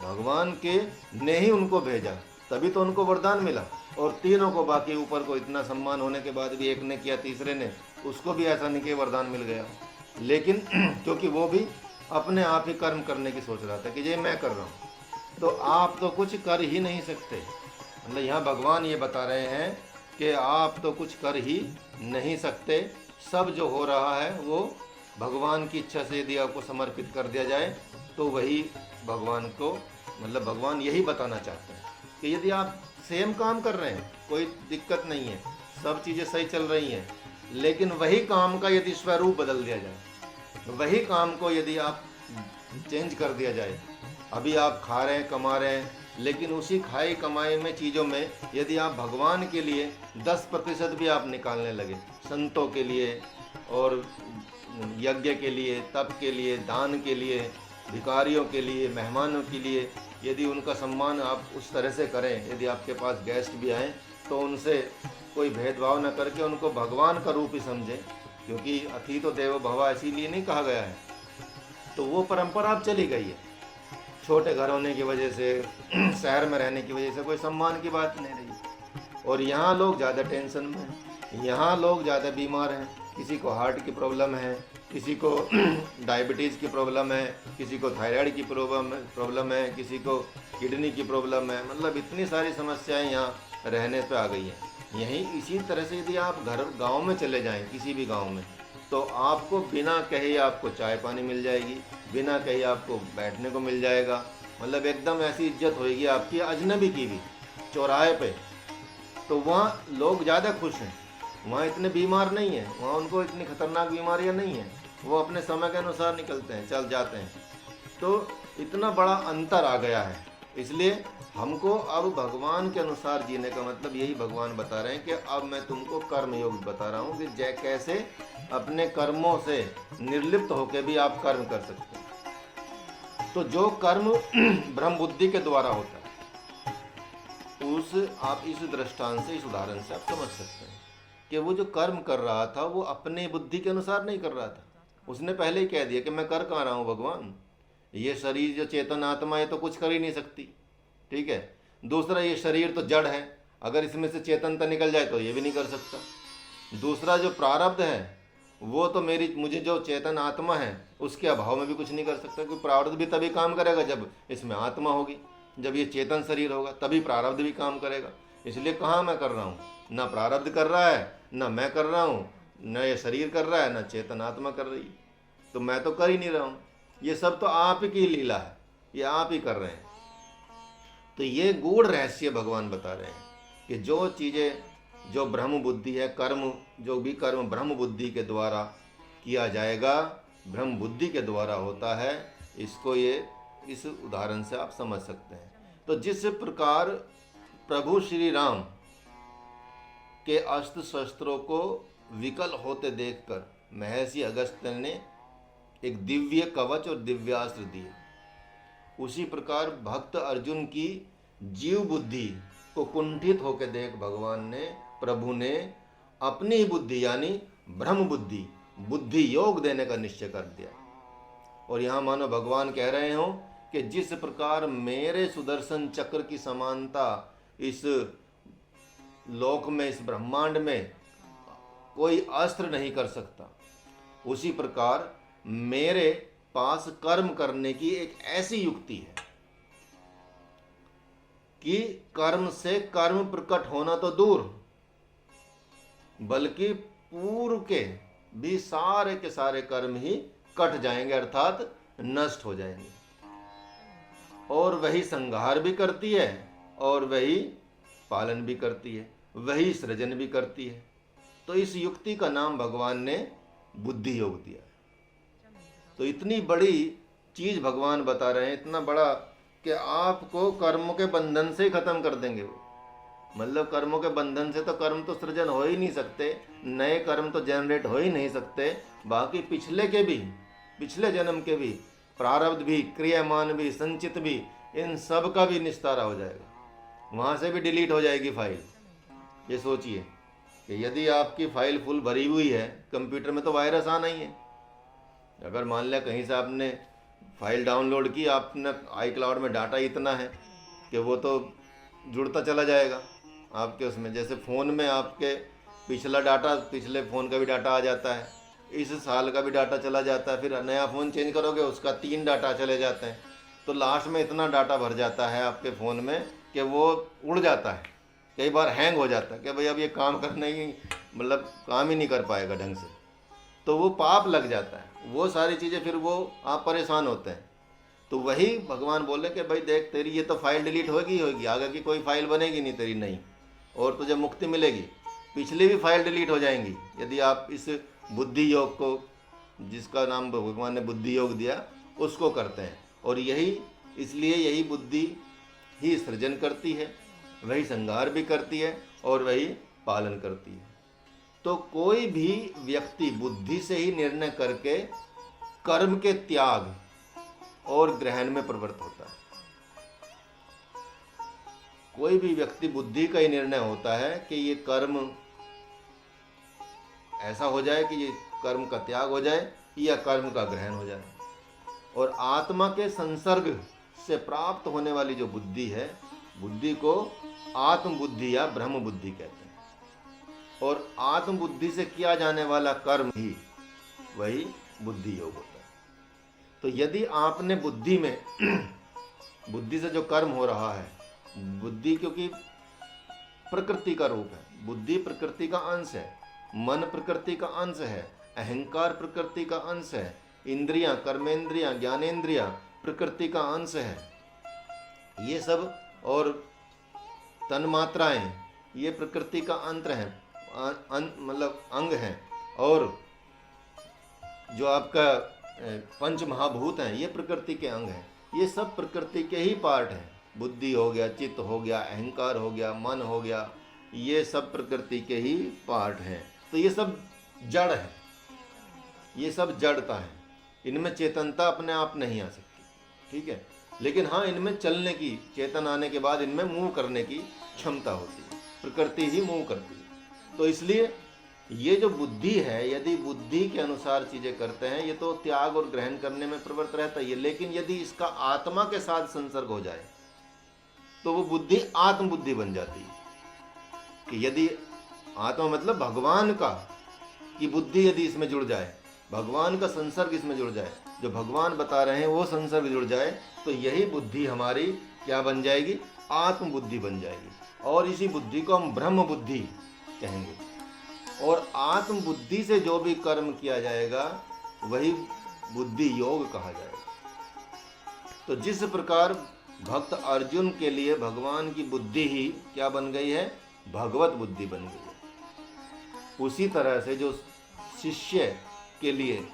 भगवान के ने ही उनको भेजा, तभी तो उनको वरदान मिला। और तीनों को, बाकी ऊपर को इतना सम्मान होने के बाद भी एक ने किया, तीसरे ने, उसको भी ऐसा नहीं कि वरदान मिल गया, लेकिन क्योंकि वो भी अपने आप ही कर्म करने की सोच रहा था कि ये मैं कर रहा हूँ। तो आप तो कुछ कर ही नहीं सकते। मतलब यहाँ भगवान ये बता रहे हैं कि आप तो कुछ कर ही नहीं सकते। सब जो हो रहा है वो भगवान की इच्छा से यदि आपको समर्पित कर दिया जाए तो वही भगवान को, मतलब भगवान यही बताना चाहते हैं कि यदि आप सेम काम कर रहे हैं, कोई दिक्कत नहीं है, सब चीज़ें सही चल रही हैं, लेकिन वही काम का यदि स्वरूप बदल दिया जाए, वही काम को यदि आप चेंज कर दिया जाए, अभी आप खा रहे हैं, कमा रहे हैं, लेकिन उसी खाई कमाई में चीज़ों में यदि आप भगवान के लिए 10% भी आप निकालने लगे, संतों के लिए और यज्ञ के लिए, तप के लिए, दान के लिए, भिखारियों के लिए, मेहमानों के लिए, यदि उनका सम्मान आप उस तरह से करें, यदि आपके पास गेस्ट भी आएँ तो उनसे कोई भेदभाव न करके उनको भगवान का रूप ही समझें, क्योंकि अति तो देवो भव इसीलिए नहीं कहा गया है। तो वो परंपरा अब चली गई है। छोटे घर होने की वजह से, शहर में रहने की वजह से कोई सम्मान की बात नहीं रही। और यहाँ लोग ज़्यादा टेंशन में हैं, यहाँ लोग ज़्यादा बीमार हैं। किसी को हार्ट की प्रॉब्लम है, किसी को डायबिटीज़ की प्रॉब्लम है, किसी को थायराइड की प्रॉब्लम है, किसी को किडनी की प्रॉब्लम है। मतलब इतनी सारी समस्याएं यहाँ रहने पे आ गई हैं। यहीं इसी तरह से यदि आप गांव में चले जाएं, किसी भी गांव में, तो आपको बिना कहे आपको चाय पानी मिल जाएगी, बिना कहे आपको बैठने को मिल जाएगा। मतलब एकदम ऐसी इज्जत होएगी आपकी अजनबी की भी चौराहे पे। तो वहाँ लोग ज़्यादा खुश हैं, वहाँ इतने बीमार नहीं हैं, वहाँ उनको इतनी खतरनाक बीमारियाँ नहीं हैं, वो अपने समय के अनुसार निकलते हैं, चल जाते हैं। तो इतना बड़ा अंतर आ गया है। इसलिए हमको अब भगवान के अनुसार जीने का मतलब यही भगवान बता रहे हैं कि अब मैं तुमको कर्म योग बता रहा हूँ कि कैसे अपने कर्मों से निर्लिप्त होकर भी आप कर्म कर सकते हैं। तो जो कर्म ब्रह्म बुद्धि के द्वारा होता है, आप इस दृष्टांत से, इस उदाहरण से आप समझ सकते हैं कि वो जो कर्म कर रहा था वो अपने बुद्धि के अनुसार नहीं कर रहा था। उसने पहले ही कह दिया कि मैं कर कहाँ रहा हूँ भगवान, ये शरीर जो चेतन आत्मा है तो कुछ कर ही नहीं सकती, ठीक है। दूसरा, ये शरीर तो जड़ है, अगर इसमें से चेतनता निकल जाए तो ये भी नहीं कर सकता। दूसरा, जो प्रारब्ध है वो तो मुझे जो चेतन आत्मा है उसके अभाव में भी कुछ नहीं कर सकता, क्योंकि प्रारब्ध भी तभी काम करेगा जब इसमें आत्मा होगी, जब ये चेतन शरीर होगा तभी प्रारब्ध भी काम करेगा। इसलिए कहाँ मैं कर रहा हूँ, ना प्रारब्ध कर रहा है, ना मैं कर रहा हूँ, न ये शरीर कर रहा है, ना चेतन आत्मा कर रही है, तो मैं तो कर ही नहीं रहा हूँ। ये सब तो आप ही की लीला है, ये आप ही कर रहे हैं। तो ये गूढ़ रहस्य भगवान बता रहे हैं कि जो चीज़ें, जो ब्रह्म बुद्धि है, कर्म, जो भी कर्म ब्रह्म बुद्धि के द्वारा किया जाएगा, ब्रह्म बुद्धि के द्वारा होता है, इसको ये इस उदाहरण से आप समझ सकते हैं। तो जिस प्रकार प्रभु श्री राम के अस्त्र शस्त्रों को विकल होते देखकर महर्षि अगस्त्य ने एक दिव्य कवच और दिव्यास्त्र दिए, उसी प्रकार भक्त अर्जुन की जीव बुद्धि को कुंठित होकर देख भगवान ने, प्रभु ने अपनी ही बुद्धि यानी ब्रह्म बुद्धि, बुद्धि योग देने का निश्चय कर दिया। और यहाँ मानो भगवान कह रहे हो कि जिस प्रकार मेरे सुदर्शन चक्र की समानता इस लोक में, इस ब्रह्मांड में कोई अस्त्र नहीं कर सकता, उसी प्रकार मेरे पास कर्म करने की एक ऐसी युक्ति है कि कर्म से कर्म प्रकट होना तो दूर, बल्कि पूर्व के भी सारे के सारे कर्म ही कट जाएंगे, अर्थात नष्ट हो जाएंगे। और वही संहार भी करती है और वही पालन भी करती है, वही सृजन भी करती है। तो इस युक्ति का नाम भगवान ने बुद्धि योग दिया। तो इतनी बड़ी चीज भगवान बता रहे हैं, इतना बड़ा कि आपको कर्मों के बंधन से ही खत्म कर देंगे वो। मतलब कर्मों के बंधन से तो कर्म तो सृजन हो ही नहीं सकते, नए कर्म तो जनरेट हो ही नहीं सकते, बाकी पिछले के भी, पिछले जन्म के भी, प्रारब्ध भी, क्रियामान भी, संचित भी, इन सब का भी निस्तारा हो जाएगा, वहाँ से भी डिलीट हो जाएगी फाइल। ये सोचिए कि यदि आपकी फाइल फुल भरी हुई है कंप्यूटर में तो वायरस आना ही है। अगर मान लिया कहीं से आपने फाइल डाउनलोड की, आपने iCloud में डाटा इतना है कि वो तो जुड़ता चला जाएगा आपके उसमें, जैसे फ़ोन में आपके पिछला डाटा, पिछले फ़ोन का भी डाटा आ जाता है, इस साल का भी डाटा चला जाता है, फिर नया फ़ोन चेंज करोगे उसका 3 डाटा चले जाते हैं, तो लास्ट में इतना डाटा भर जाता है आपके फ़ोन में कि वो उड़ जाता है, कई बार हैंग हो जाता है कि भाई अब ये काम करने ही मतलब काम ही नहीं कर पाएगा ढंग से, तो वो पाप लग जाता है, वो सारी चीज़ें फिर वो आप परेशान होते हैं। तो वही भगवान बोले कि भाई देख तेरी ये तो फाइल डिलीट होगी ही होगी, आगे की कोई फाइल बनेगी नहीं तेरी नई, और तुझे मुक्ति मिलेगी, पिछली भी फाइल डिलीट हो जाएंगी यदि आप इस बुद्धि योग को, जिसका नाम भगवान ने बुद्धि योग दिया, उसको करते हैं। और यही इसलिए यही बुद्धि ही सृजन करती है, वही संहार भी करती है और वही पालन करती है। तो कोई भी व्यक्ति बुद्धि से ही निर्णय करके कर्म के त्याग और ग्रहण में प्रवृत्त होता है। कोई भी व्यक्ति बुद्धि का ही निर्णय होता है कि ये कर्म ऐसा हो जाए कि ये कर्म का त्याग हो जाए या कर्म का ग्रहण हो जाए। और आत्मा के संसर्ग से प्राप्त होने वाली जो बुद्धि है, बुद्धि को आत्म बुद्धि या ब्रह्म बुद्धि कहते हैं, और आत्म बुद्धि से किया जाने वाला कर्म ही वही बुद्धि योग होता है। तो यदि आपने बुद्धि में बुद्धि से जो कर्म हो रहा है, बुद्धि क्योंकि प्रकृति का रूप है, बुद्धि प्रकृति का अंश है, मन प्रकृति का अंश है, अहंकार प्रकृति का अंश है, इंद्रियां, कर्मेंद्रियां, ज्ञानेंद्रियां प्रकृति का अंश है, ये सब, और तन्मात्राएं ये प्रकृति का अंतर है, मतलब अंग हैं, और जो आपका पंच महाभूत हैं ये प्रकृति के अंग हैं, ये सब प्रकृति के ही पार्ट हैं। बुद्धि हो गया, चित्त हो गया, अहंकार हो गया, मन हो गया, ये सब प्रकृति के ही पार्ट हैं। तो ये सब जड़ है, ये सब जड़ता है, इनमें चेतनता अपने आप नहीं आ सकती, ठीक है। लेकिन हाँ, इनमें चलने की, चेतन आने के बाद इनमें मूव करने की क्षमता होती है, प्रकृति ही मूव करती है। तो इसलिए ये जो बुद्धि है, यदि बुद्धि के अनुसार चीज़ें करते हैं, ये तो त्याग और ग्रहण करने में प्रवृत्त रहता है। लेकिन यदि इसका आत्मा के साथ संसर्ग हो जाए तो वो बुद्धि आत्म बुद्धि बन जाती है। कि यदि आत्मा मतलब भगवान का की बुद्धि यदि इसमें जुड़ जाए, भगवान का संसर्ग इसमें जुड़ जाए, जो भगवान बता रहे हैं वो संसर्ग जुड़ जाए, तो यही बुद्धि हमारी क्या बन जाएगी? आत्म बुद्धि बन जाएगी। और इसी बुद्धि को हम ब्रह्म बुद्धि कहेंगे। और आत्म बुद्धि से जो भी कर्म किया जाएगा वही बुद्धि योग कहा जाएगा। तो जिस प्रकार भक्त अर्जुन के लिए भगवान की बुद्धि ही क्या बन गई है? भगवत बुद्धि बन गई है। उसी तरह से जो शिष्य के लिए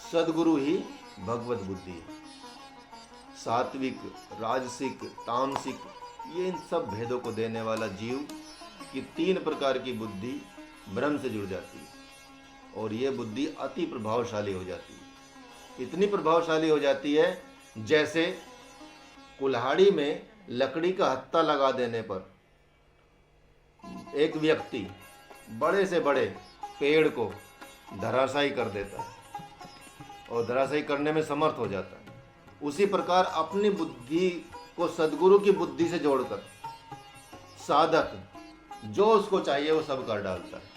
सद्गुरु ही भगवत बुद्धि है। सात्विक, राजसिक, तामसिक, ये इन सब भेदों को देने वाला जीव की 3 प्रकार की बुद्धि ब्रह्म से जुड़ जाती है और ये बुद्धि अति प्रभावशाली हो जाती है। इतनी प्रभावशाली हो जाती है जैसे कुल्हाड़ी में लकड़ी का हत्था लगा देने पर एक व्यक्ति बड़े से बड़े पेड़ को धराशायी कर देता है और धराशायी करने में समर्थ हो जाता है। उसी प्रकार अपनी बुद्धि को सद्गुरु की बुद्धि से जोड़कर साधक जो उसको चाहिए वो सब कर डालता है।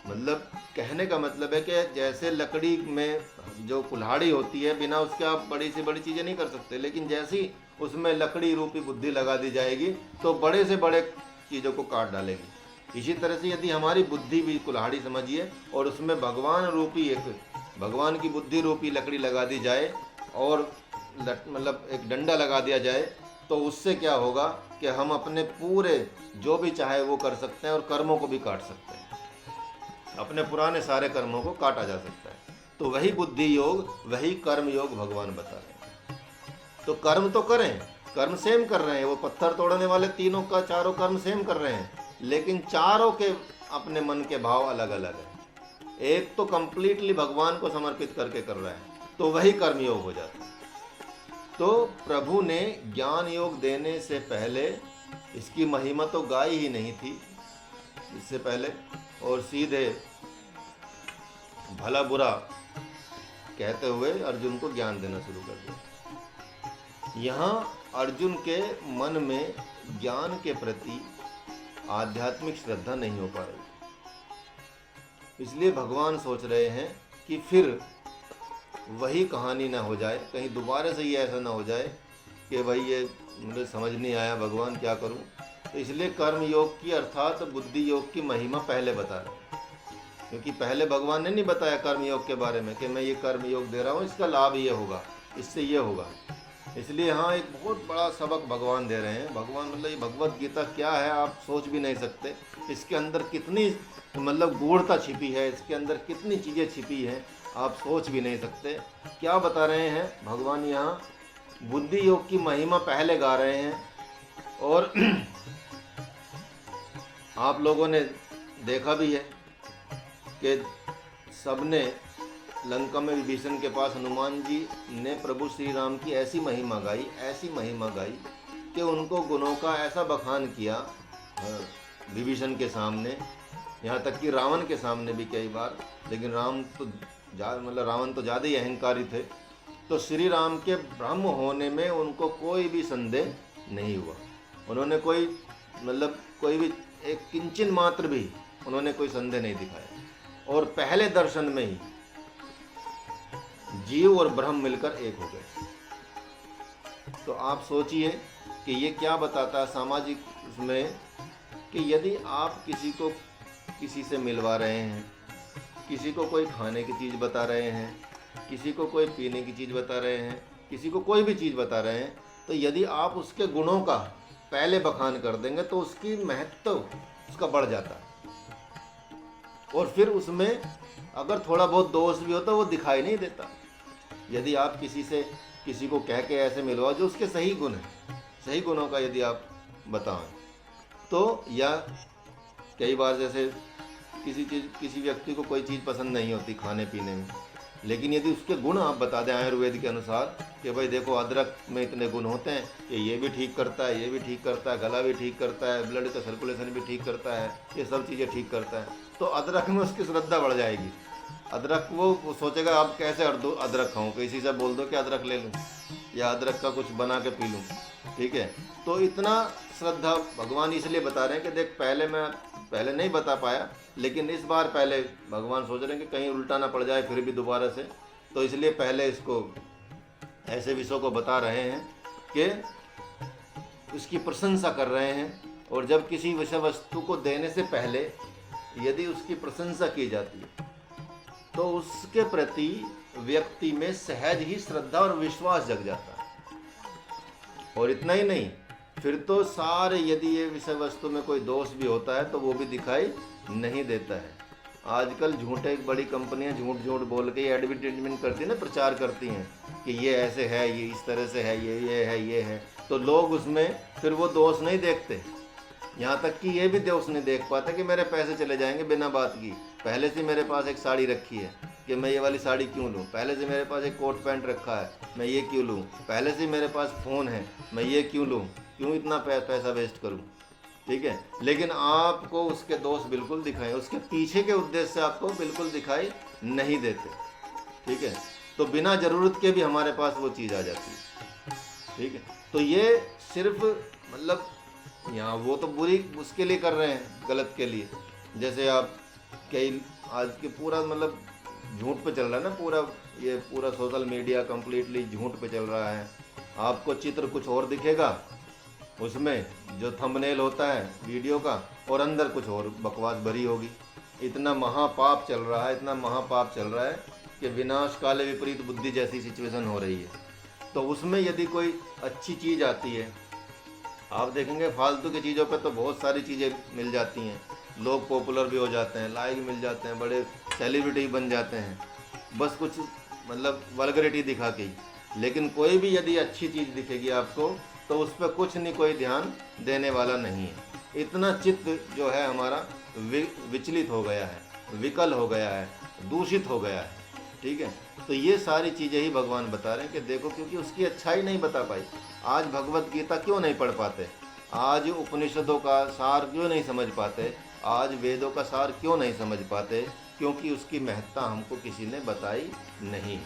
मतलब कहने का मतलब है कि जैसे लकड़ी में जो कुल्हाड़ी होती है, बिना उसके आप बड़ी से बड़ी चीज़ें नहीं कर सकते, लेकिन जैसी उसमें लकड़ी रूपी बुद्धि लगा दी जाएगी तो बड़े से बड़े चीज़ों को काट डालेगी। इसी तरह से यदि हमारी बुद्धि भी कुल्हाड़ी समझिए और उसमें भगवान रूपी एक भगवान की बुद्धि रूपी लकड़ी लगा दी जाए और मतलब एक डंडा लगा दिया जाए, तो उससे क्या होगा कि हम अपने पूरे जो भी चाहे वो कर सकते हैं और कर्मों को भी काट सकते हैं। अपने पुराने सारे कर्मों को काटा जा सकता है। तो वही बुद्धि योग, वही कर्म योग भगवान बता रहे हैं। तो कर्म तो करें, कर्म सेम कर रहे हैं, वो पत्थर तोड़ने वाले तीनों का चारों कर्म सेम कर रहे हैं, लेकिन चारों के अपने मन के भाव अलग अलग हैं। एक तो कंप्लीटली भगवान को समर्पित करके कर रहा है, तो वही कर्म योग हो जाता है। तो प्रभु ने ज्ञान योग देने से पहले इसकी महिमा तो गाई ही नहीं थी इससे पहले, और सीधे भला बुरा कहते हुए अर्जुन को ज्ञान देना शुरू कर दिया। यहाँ अर्जुन के मन में ज्ञान के प्रति आध्यात्मिक श्रद्धा नहीं हो पा रही, इसलिए भगवान सोच रहे हैं कि फिर वही कहानी ना हो जाए, कहीं दोबारा से ये ऐसा ना हो जाए कि भाई ये मुझे समझ नहीं आया भगवान क्या करूं। तो इसलिए कर्म योग की अर्थात बुद्धि योग की महिमा पहले बता रहे हैं, क्योंकि पहले भगवान ने नहीं बताया कर्म योग के बारे में कि मैं ये कर्म योग दे रहा हूँ, इसका लाभ ये होगा, इससे ये होगा। इसलिए यहाँ एक बहुत बड़ा सबक भगवान दे रहे हैं। भगवान मतलब ये भगवत गीता क्या है आप सोच भी नहीं सकते। इसके अंदर कितनी मतलब गूढ़ता छिपी है, इसके अंदर कितनी चीज़ें छिपी हैं आप सोच भी नहीं सकते। क्या बता रहे हैं भगवान यहाँ? बुद्धि योग की महिमा पहले गा रहे हैं। और आप लोगों ने देखा भी है कि सबने लंका में विभीषण के पास हनुमान जी ने प्रभु श्री राम की ऐसी महिमा गाई, ऐसी महिमा गाई कि उनको गुणों का ऐसा बखान किया विभीषण के सामने, यहाँ तक कि रावण के सामने भी कई बार। लेकिन रावण तो ज़्यादा ही अहंकारी थे, तो श्री राम के ब्रह्म होने में उनको कोई भी संदेह नहीं हुआ। उन्होंने कोई भी एक किंचन मात्र भी उन्होंने कोई संदेह नहीं दिखाया, और पहले दर्शन में ही जीव और ब्रह्म मिलकर एक हो गए। तो आप सोचिए कि ये क्या बताता है सामाजिक उसमें, कि यदि आप किसी से मिलवा रहे हैं, किसी को कोई खाने की चीज़ बता रहे हैं, किसी को कोई पीने की चीज़ बता रहे हैं, किसी को कोई भी चीज़ बता रहे हैं, तो यदि आप उसके गुणों का पहले बखान कर देंगे तो उसकी महत्व उसका बढ़ जाता है। और फिर उसमें अगर थोड़ा बहुत दोष भी हो तो वो दिखाई नहीं देता। यदि आप किसी को कह के ऐसे मिलवाओ जो उसके सही गुण हैं, सही गुणों का यदि आप बताएं तो, या कई बार जैसे किसी व्यक्ति को कोई चीज़ पसंद नहीं होती खाने पीने में, लेकिन यदि उसके गुण आप बता दें आयुर्वेद के अनुसार कि भाई देखो अदरक में इतने गुण होते हैं कि ये भी ठीक करता है, ये भी ठीक करता है, गला भी ठीक करता है, ब्लड का सर्कुलेशन भी ठीक करता है, ये सब चीज़ें ठीक करता है, तो अदरक में उसकी श्रद्धा बढ़ जाएगी। अदरक वो सोचेगा आप कैसे अदरक खाऊं, किसी से बोल दो कि अदरक ले लूं या अदरक का कुछ बना के पी लूं, ठीक है। तो इतना श्रद्धा भगवान इसलिए बता रहे हैं कि देख पहले नहीं बता पाया, लेकिन इस बार पहले भगवान सोच रहे हैं कि कहीं उल्टा ना पड़ जाए फिर भी दोबारा से, तो इसलिए पहले इसको ऐसे विषयों को बता रहे हैं कि उसकी प्रशंसा कर रहे हैं। और जब किसी विषय वस्तु को देने से पहले यदि उसकी प्रशंसा की जाती है तो उसके प्रति व्यक्ति में सहज ही श्रद्धा और विश्वास जग जाता है। और इतना ही नहीं, फिर तो सारे यदि ये विषय वस्तु में कोई दोष भी होता है तो वो भी दिखाई नहीं देता है। आजकल झूठे बड़ी कंपनियां झूठ बोल के एडवर्टाइजमेंट करती है ना, प्रचार करती हैं कि ये ऐसे है, ये इस तरह से है, ये है, तो लोग उसमें फिर वो दोष नहीं देखते। यहाँ तक कि ये भी दोष नहीं देख पाते कि मेरे पैसे चले जाएंगे बिना बात की। पहले से मेरे पास एक साड़ी रखी है कि मैं ये वाली साड़ी क्यों लूँ, पहले से मेरे पास एक कोट पैंट रखा है मैं ये क्यों लूँ, पहले से मेरे पास फ़ोन है मैं ये क्यों लूँ, क्यों इतना पैसा वेस्ट करूँ, ठीक है। लेकिन आपको उसके दोष बिल्कुल दिखाएं, उसके पीछे के उद्देश्य आपको बिल्कुल दिखाई नहीं देते, ठीक है। तो बिना ज़रूरत के भी हमारे पास वो चीज़ आ जाती है, ठीक है। तो ये सिर्फ यहाँ वो तो बुरी उसके लिए कर रहे हैं, गलत के लिए। जैसे आप कई आज के पूरा झूठ पे चल रहा है ना, पूरा सोशल मीडिया कम्प्लीटली झूठ पे चल रहा है। आपको चित्र कुछ और दिखेगा उसमें जो थंबनेल होता है वीडियो का, और अंदर कुछ और बकवास भरी होगी। इतना महापाप चल रहा है कि विनाश काले विपरीत बुद्धि जैसी सिचुएशन हो रही है। तो उसमें यदि कोई अच्छी चीज़ आती है, आप देखेंगे फालतू की चीज़ों पे तो बहुत सारी चीज़ें मिल जाती हैं, लोग पॉपुलर भी हो जाते हैं, लाइक मिल जाते हैं, बड़े सेलिब्रिटी बन जाते हैं, बस कुछ वल्गरिटी दिखा के ही। लेकिन कोई भी यदि अच्छी चीज़ दिखेगी आपको तो उस पर कुछ नहीं कोई ध्यान देने वाला नहीं है। इतना चित्त जो है हमारा विचलित हो गया है, विकल हो गया है, दूषित हो गया है, ठीक है। तो ये सारी चीज़ें ही भगवान बता रहे हैं कि देखो, क्योंकि उसकी अच्छाई नहीं बता पाई। आज भगवत गीता क्यों नहीं पढ़ पाते, आज उपनिषदों का सार क्यों नहीं समझ पाते, आज वेदों का सार क्यों नहीं समझ पाते, क्योंकि उसकी महत्ता हमको किसी ने बताई नहीं है,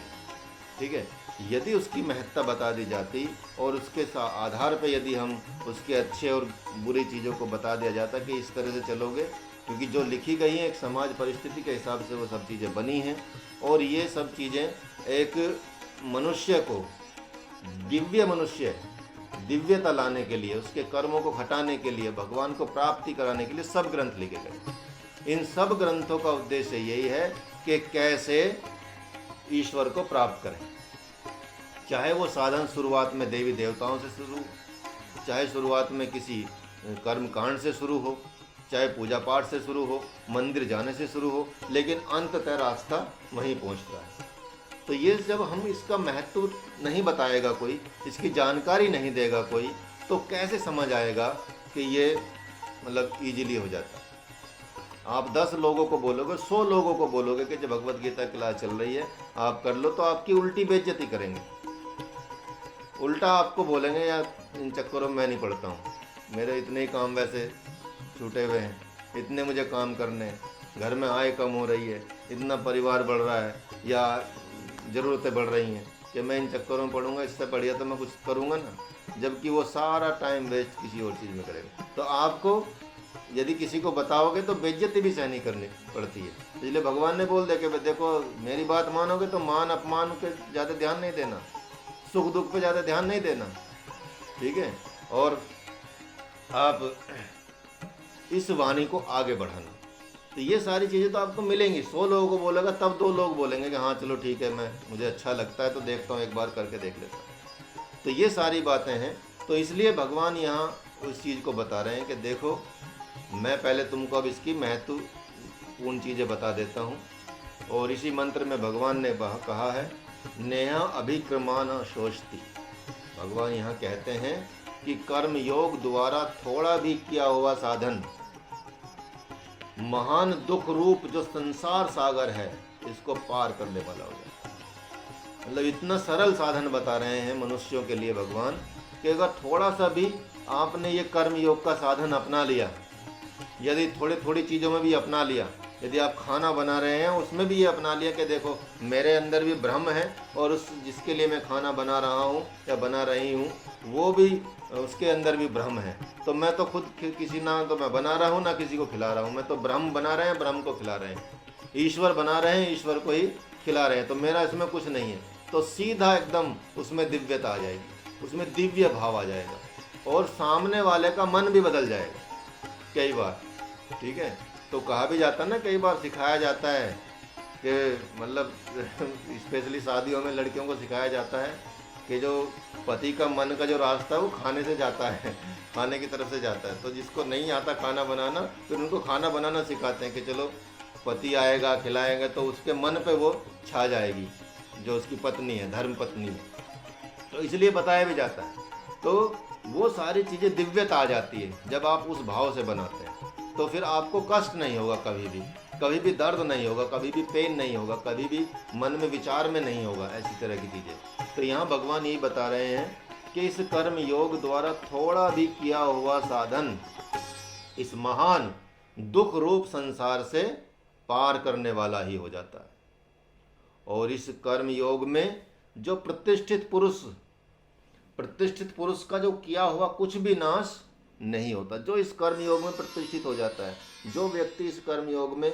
ठीक है। यदि उसकी महत्ता बता दी जाती और उसके आधार पर यदि हम उसके अच्छे और बुरी चीज़ों को बता दिया जाता कि इस तरह से चलोगे, क्योंकि जो लिखी गई है एक समाज परिस्थिति के हिसाब से वो सब चीज़ें बनी हैं, और ये सब चीज़ें एक मनुष्य को दिव्यता लाने के लिए, उसके कर्मों को हटाने के लिए, भगवान को प्राप्ति कराने के लिए सब ग्रंथ लिखे गए। इन सब ग्रंथों का उद्देश्य यही है कि कैसे ईश्वर को प्राप्त करें। चाहे वो साधन शुरुआत में देवी देवताओं से शुरू हो, चाहे शुरुआत में किसी कर्म कांड से शुरू हो, चाहे पूजा पाठ से शुरू हो, मंदिर जाने से शुरू हो, लेकिन अंततः रास्ता वहीं पहुंचता है। तो ये जब हम इसका महत्व नहीं बताएगा कोई, इसकी जानकारी नहीं देगा कोई, तो कैसे समझ आएगा कि ये मतलब ईजिली हो जाता है। आप 10 लोगों को बोलोगे, 100 लोगों को बोलोगे कि जब भगवत गीता क्लास चल रही है आप कर लो, तो आपकी उल्टी बेइज्जती करेंगे, उल्टा आपको बोलेंगे यार इन चक्करों में मैं नहीं पढ़ता हूँ, मेरे इतने ही काम वैसे छूटे हुए हैं, इतने मुझे काम करने हैं, घर में आय कम हो रही है, इतना परिवार बढ़ रहा है या ज़रूरतें बढ़ रही हैं कि मैं इन चक्करों में पढ़ूंगा, इससे बढ़िया तो मैं कुछ करूंगा ना, जबकि वो सारा टाइम वेस्ट किसी और चीज़ में करेगा। तो आपको यदि किसी को बताओगे तो बेइज्जती भी सहनी करनी पड़ती है। इसलिए भगवान ने बोल दिया कि देखो मेरी बात मानोगे तो मान अपमान पे ज़्यादा ध्यान नहीं देना, सुख दुख पे ज़्यादा ध्यान नहीं देना, ठीक है, और आप इस वाणी को आगे बढ़ाना। तो ये सारी चीज़ें तो आपको मिलेंगी। 100 लोगों को बोलेगा तब 2 लोग बोलेंगे कि हाँ चलो ठीक है, मुझे अच्छा लगता है तो देखता हूँ, एक बार करके देख लेता हूँ। तो ये सारी बातें हैं। तो इसलिए भगवान यहाँ उस चीज़ को बता रहे हैं कि देखो मैं पहले तुमको अब इसकी महत्वपूर्ण चीज़ें बता देता हूँ। और इसी मंत्र में भगवान ने कहा है नेहा अभिक्रमान शोषती। भगवान यहाँ कहते हैं कि कर्म योग द्वारा थोड़ा भी किया हुआ साधन महान दुख रूप जो संसार सागर है इसको पार करने वाला हो जाए। मतलब इतना सरल साधन बता रहे हैं मनुष्यों के लिए भगवान कि अगर थोड़ा सा भी आपने ये कर्म योग का साधन अपना लिया, यदि थोड़ी चीज़ों में भी अपना लिया, यदि आप खाना बना रहे हैं उसमें भी ये अपना लिया कि देखो मेरे अंदर भी ब्रह्म है और उस जिसके लिए मैं खाना बना रहा हूँ या बना रही हूँ वो भी उसके अंदर भी ब्रह्म है, तो मैं तो खुद किसी ना तो मैं बना रहा हूँ ना किसी को खिला रहा हूँ, मैं तो ब्रह्म बना रहे हैं ब्रह्म को खिला रहे हैं, ईश्वर बना रहे हैं ईश्वर को ही खिला रहे हैं, तो मेरा इसमें कुछ नहीं है। तो सीधा एकदम उसमें दिव्यता आ जाएगी, उसमें दिव्य भाव आ जाएगा और सामने वाले का मन भी बदल जाएगा कई बार, ठीक है। तो कहा भी जाता है ना, कई बार सिखाया जाता है कि मतलब स्पेशली शादियों में लड़कियों को सिखाया जाता है कि जो पति का मन का जो रास्ता है वो खाने से जाता है, खाने की तरफ से जाता है। तो जिसको नहीं आता खाना बनाना फिर उनको खाना बनाना सिखाते हैं कि चलो पति आएगा खिलाएंगे तो उसके मन पे वो छा जाएगी जो उसकी पत्नी है, धर्म पत्नी है, तो इसलिए बताया भी जाता है। तो वो सारी चीज़ें दिव्यता आ जाती है जब आप उस भाव से बनाते हैं, तो फिर आपको कष्ट नहीं होगा, कभी भी दर्द नहीं होगा, कभी भी पेन नहीं होगा, कभी भी मन में विचार में नहीं होगा, ऐसी तरह की चीज़ें। तो यहाँ भगवान यही बता रहे हैं कि इस कर्म योग द्वारा थोड़ा भी किया हुआ साधन इस महान दुख रूप संसार से पार करने वाला ही हो जाता है। और इस कर्म योग में जो प्रतिष्ठित पुरुष का जो किया हुआ कुछ भी नाश नहीं होता। जो इस कर्म योग में प्रतिष्ठित हो जाता है, जो व्यक्ति इस कर्म योग में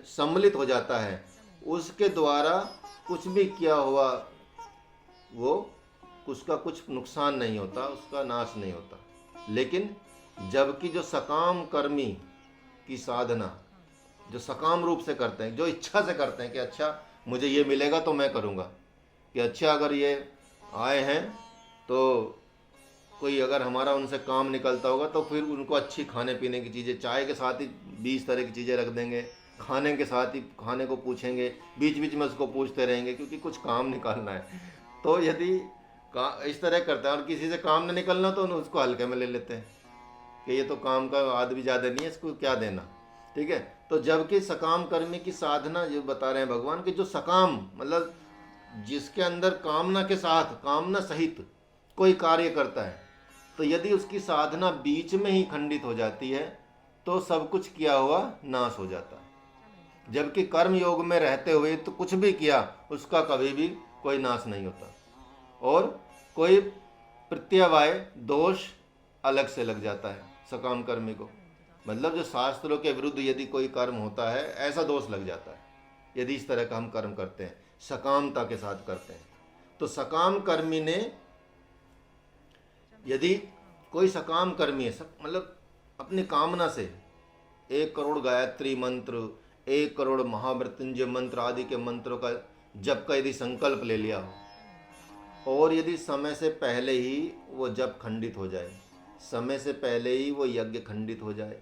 सम्मिलित हो जाता है, उसके द्वारा कुछ भी किया हुआ वो उसका कुछ नुकसान नहीं होता, उसका नाश नहीं होता। लेकिन जबकि जो सकाम कर्मी की साधना जो सकाम रूप से करते हैं, जो इच्छा से करते हैं कि अच्छा मुझे ये मिलेगा तो मैं करूँगा, कि अच्छा अगर ये आए हैं तो कोई अगर हमारा उनसे काम निकलता होगा तो फिर उनको अच्छी खाने पीने की चीज़ें, चाय के साथ ही 20 तरह की चीज़ें रख देंगे, खाने के साथ ही खाने को पूछेंगे, बीच बीच में उसको पूछते रहेंगे क्योंकि कुछ काम निकालना है। तो यदि इस तरह करता है और किसी से काम न निकलना तो उसको हल्के में ले लेते हैं कि ये तो काम का आदमी ज़्यादा नहीं है, इसको क्या देना, ठीक है। तो जबकि सकाम कर्मी की साधना जो बता रहे हैं भगवान कि जो सकाम मतलब जिसके अंदर कामना के साथ, कामना सहित कोई कार्य करता है, तो यदि उसकी साधना बीच में ही खंडित हो जाती है तो सब कुछ किया हुआ नाश हो जाता है। जबकि कर्म योग में रहते हुए तो कुछ भी किया उसका कभी भी कोई नाश नहीं होता और कोई प्रत्यवाय दोष अलग से लग जाता है सकाम कर्मी को। मतलब जो शास्त्रों के विरुद्ध यदि कोई कर्म होता है ऐसा दोष लग जाता है, यदि इस तरह का हम कर्म करते हैं, सकामता के साथ करते हैं। तो सकाम कर्मी ने, यदि कोई सकाम कर्मी है, मतलब अपनी कामना से 1 करोड़ गायत्री मंत्र, 1 करोड़ महामृत्युंजय मंत्र आदि के मंत्रों का जप का यदि संकल्प ले लिया हो, और यदि समय से पहले ही वो जप खंडित हो जाए, समय से पहले ही वो यज्ञ खंडित हो जाए,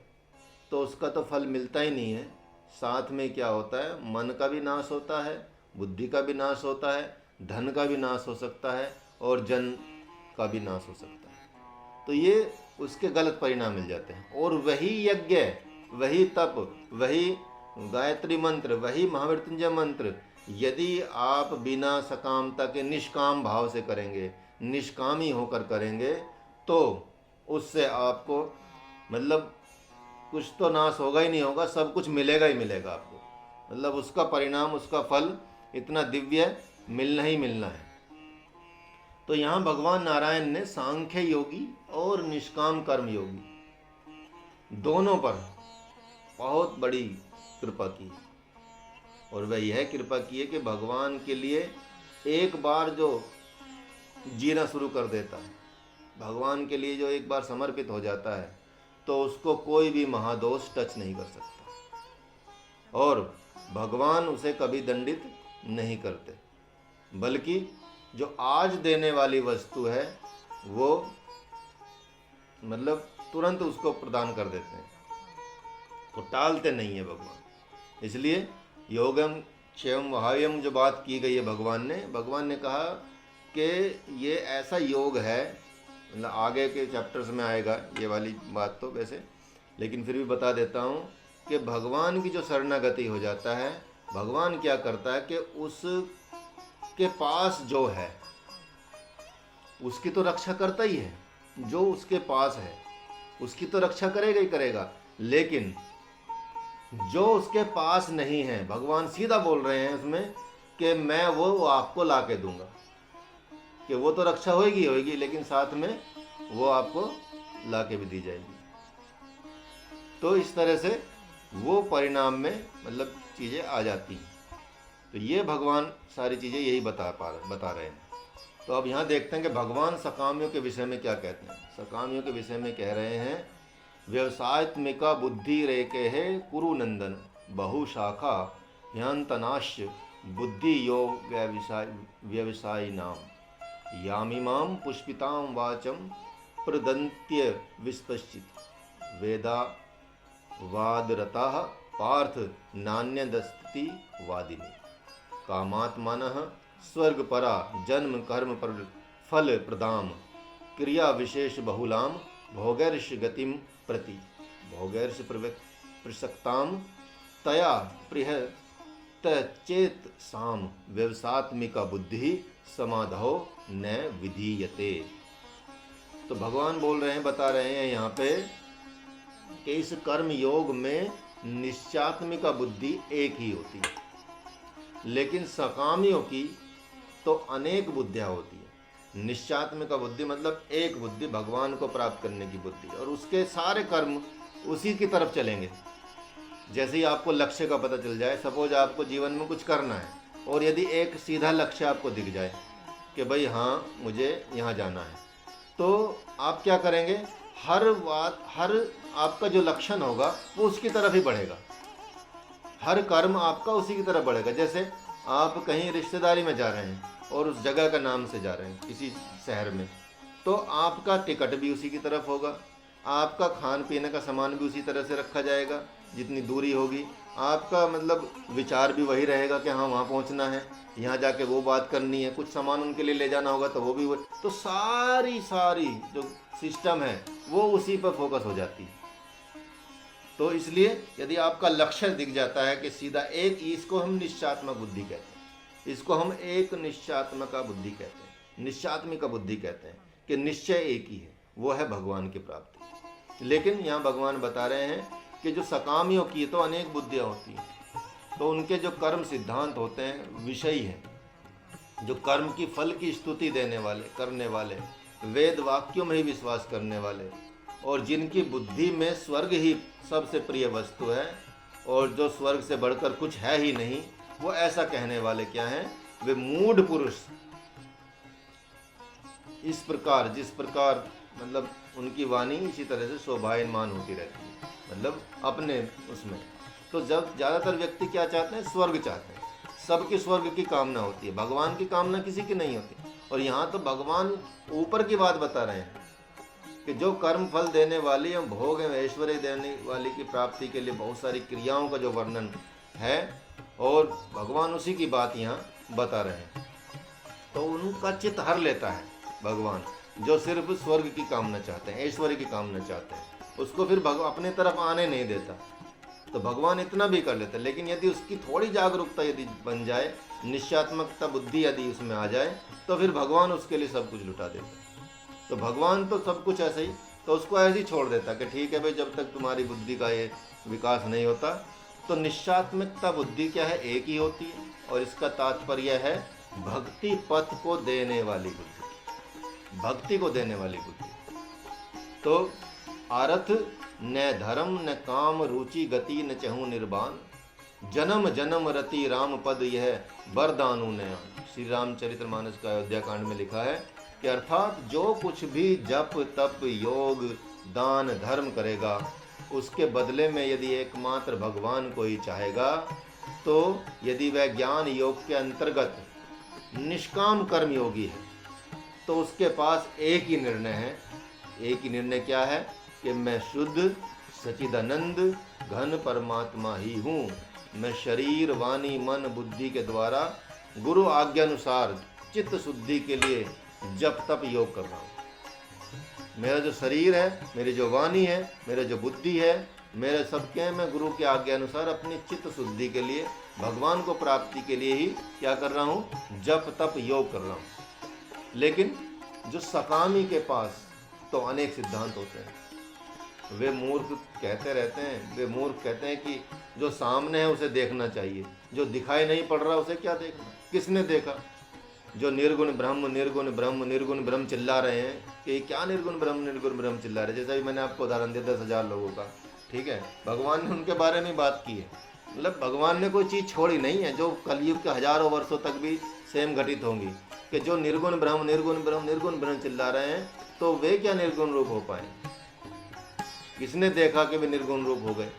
तो उसका तो फल मिलता ही नहीं है। साथ में क्या होता है, मन का भी नाश होता है, बुद्धि का भी नाश होता है, धन का भी नाश हो सकता है, और जन का भी नाश हो सकता है। तो ये उसके गलत परिणाम मिल जाते हैं। और वही यज्ञ, वही तप, वही गायत्री मंत्र, वही महामृत्युंजय मंत्र यदि आप बिना सकामता के निष्काम भाव से करेंगे, निष्कामी होकर करेंगे, तो उससे आपको मतलब कुछ तो नाश होगा ही नहीं होगा, सब कुछ मिलेगा ही मिलेगा आपको। मतलब उसका परिणाम, उसका फल इतना दिव्य मिलना ही मिलना है। तो यहाँ भगवान नारायण ने सांख्य योगी और निष्काम कर्म योगी दोनों पर बहुत बड़ी कृपा की, और वह यह कृपा की है कि भगवान के लिए एक बार जो जीना शुरू कर देता है, भगवान के लिए जो एक बार समर्पित हो जाता है, तो उसको कोई भी महादोष टच नहीं कर सकता, और भगवान उसे कभी दंडित नहीं करते, बल्कि जो आज देने वाली वस्तु है वो मतलब तुरंत उसको प्रदान कर देते हैं, तो टालते नहीं है भगवान। इसलिए योगम क्षेम वहायम जो बात की गई है भगवान ने कहा कि ये ऐसा योग है, मतलब आगे के चैप्टर्स में आएगा ये वाली बात तो वैसे, लेकिन फिर भी बता देता हूँ कि भगवान की जो शरणागति हो जाता है, भगवान क्या करता है कि उसके पास जो है उसकी तो रक्षा करता ही है, जो उसके पास है उसकी तो रक्षा करेगा ही करेगा, लेकिन जो उसके पास नहीं है, भगवान सीधा बोल रहे हैं उसमें कि मैं वो आपको ला के दूंगा, कि वो तो रक्षा होगी होगी, लेकिन साथ में वो आपको ला के भी दी जाएगी। तो इस तरह से वो परिणाम में मतलब चीज़ें आ जाती हैं। तो ये भगवान सारी चीज़ें यही बता रहे हैं। तो अब यहाँ देखते हैं कि भगवान सकामियों के विषय में क्या कहते हैं। सकामियों के विषय में कह रहे हैं, व्यवसायत्मिका बुद्धि रेके है कुरु नंदन, बहुशाखा ह्यंतनाश्य बुद्धि योग व्यवसायी नाम, यामिमाम पुष्पितां वाचम प्रदंत्य विस्पश्चित वेदा वादरताः पार्थ नान्यदस्ति वादिनी, कामात्मानः स्वर्गपरा जन्म कर्म पर फल प्रदाम, क्रिया विशेष बहुलाम भोगैर्ष गतिम प्रति, भोगैर्ष प्रसक्ताम तया प्रिय तचेत साम, व्यवसात्मिका बुद्धि समाधौ न विधीयते। तो भगवान बोल रहे हैं, बता रहे हैं यहाँ पे कि इस कर्म योग में निश्चात्मिका बुद्धि एक ही होती है, लेकिन सकामियों की तो अनेक बुद्धियाँ होती है। निश्चात्मिका बुद्धि मतलब एक बुद्धि, भगवान को प्राप्त करने की बुद्धि, और उसके सारे कर्म उसी की तरफ चलेंगे। जैसे ही आपको लक्ष्य का पता चल जाए, सपोज आपको जीवन में कुछ करना है, और यदि एक सीधा लक्ष्य आपको दिख जाए कि भाई हाँ मुझे यहाँ जाना है, तो आप क्या करेंगे, हर आपका जो लक्षण होगा वो उसकी तरफ ही बढ़ेगा, हर कर्म आपका उसी की तरफ बढ़ेगा। जैसे आप कहीं रिश्तेदारी में जा रहे हैं और उस जगह का नाम से जा रहे हैं किसी शहर में, तो आपका टिकट भी उसी की तरफ होगा, आपका खान पीने का सामान भी उसी तरह से रखा जाएगा, जितनी दूरी होगी आपका मतलब विचार भी वही रहेगा कि हाँ वहाँ पहुँचना है, यहाँ जाके वो बात करनी है, कुछ सामान उनके लिए ले जाना होगा तो वो भी वही। तो सारी जो सिस्टम है वो उसी पर फोकस हो जाती है। तो इसलिए यदि आपका लक्ष्य दिख जाता है कि सीधा एक, इसको हम निश्चात्मक बुद्धि कहते हैं, इसको हम एक निश्चात्मका बुद्धि कहते हैं, निश्चात्मिका बुद्धि कहते हैं कि निश्चय एक ही है, वो है भगवान की प्राप्ति। लेकिन यहाँ भगवान बता रहे हैं कि जो सकामियों की तो अनेक बुद्धियाँ होती हैं, तो उनके जो कर्म सिद्धांत होते हैं विषयी हैं, जो कर्म की फल की स्तुति देने वाले, करने वाले, वेद वाक्यों में ही विश्वास करने वाले, और जिनकी बुद्धि में स्वर्ग ही सबसे प्रिय वस्तु है और जो स्वर्ग से बढ़कर कुछ है ही नहीं, वो ऐसा कहने वाले क्या हैं? वे मूढ़ पुरुष। इस प्रकार, जिस प्रकार मतलब उनकी वाणी इसी तरह से शोभायमान होती रहती है, मतलब अपने उसमें। तो जब ज़्यादातर व्यक्ति क्या चाहते हैं? स्वर्ग चाहते हैं। सबकी स्वर्ग की कामना होती है, भगवान की कामना किसी की नहीं होती। और यहाँ तो भगवान ऊपर की बात बता रहे हैं कि जो कर्म फल देने वाली एवं भोग एवं ऐश्वर्य देने वाली की प्राप्ति के लिए बहुत सारी क्रियाओं का जो वर्णन है, और भगवान उसी की बात यहाँ बता रहे हैं। तो उनका चित्त हर लेता है भगवान, जो सिर्फ स्वर्ग की कामना चाहते हैं, ऐश्वर्य की कामना चाहते हैं, उसको फिर अपने तरफ आने नहीं देता। तो भगवान इतना भी कर लेते हैं। लेकिन यदि उसकी थोड़ी जागरूकता यदि बन जाए, निश्चयात्मकता बुद्धि यदि उसमें आ जाए, तो फिर भगवान उसके लिए सब कुछ लुटा देता है। तो भगवान तो सब कुछ ऐसे ही, तो उसको ऐसे ही छोड़ देता कि ठीक है भाई, जब तक तुम्हारी बुद्धि का ये विकास नहीं होता। तो निश्चयात्मकता बुद्धि क्या है? एक ही होती है। और इसका तात्पर्य है भक्ति पथ को देने वाली बुद्धि, भक्ति को देने वाली बुद्धि। तो आरथ न धर्म न काम रुचि गति न चहु निर्बाण, जन्म जन्म रति राम पद यह वरदानु नयन। श्री रामचरितमानस का अयोध्या कांड में लिखा है कि अर्थात जो कुछ भी जप तप योग दान धर्म करेगा, उसके बदले में यदि एकमात्र भगवान को ही चाहेगा, तो यदि वह ज्ञान योग के अंतर्गत निष्काम कर्म योगी है, तो उसके पास एक ही निर्णय है। एक ही निर्णय क्या है? कि मैं शुद्ध सचिदानंद घन परमात्मा ही हूँ। मैं शरीर वाणी मन बुद्धि के द्वारा गुरु आज्ञा अनुसार चित्त शुद्धि के लिए जप तप योग कर रहा हूँ। मेरा जो शरीर है, मेरी जो वाणी है, मेरा जो बुद्धि है, मेरे सबके मैं गुरु के आज्ञा अनुसार अपनी चित्त शुद्धि के लिए, भगवान को प्राप्ति के लिए ही क्या कर रहा हूँ? जप तप योग कर रहा हूँ। लेकिन जो सकामी के पास तो अनेक सिद्धांत होते हैं। वे मूर्ख कहते रहते हैं, वे मूर्ख कहते हैं कि जो सामने है उसे देखना चाहिए, जो दिखाई नहीं पड़ रहा उसे क्या देखना? किसने देखा? जो निर्गुण ब्रह्म निर्गुण ब्रह्म निर्गुण ब्रह्म चिल्ला रहे हैं कि क्या निर्गुण ब्रह्म चिल्ला रहे हैं। जैसा भी मैंने आपको उदाहरण दिया 10,000 लोगों का, ठीक है, भगवान ने उनके बारे में बात की है। मतलब भगवान ने कोई चीज़ छोड़ी नहीं है जो कलयुग के हजारों वर्षों तक भी सेम घटित होंगी, कि जो निर्गुण ब्रह्म चिल्ला रहे हैं, तो वे क्या निर्गुण रूप हो पाए? किसने देखा कि वे निर्गुण रूप हो गए?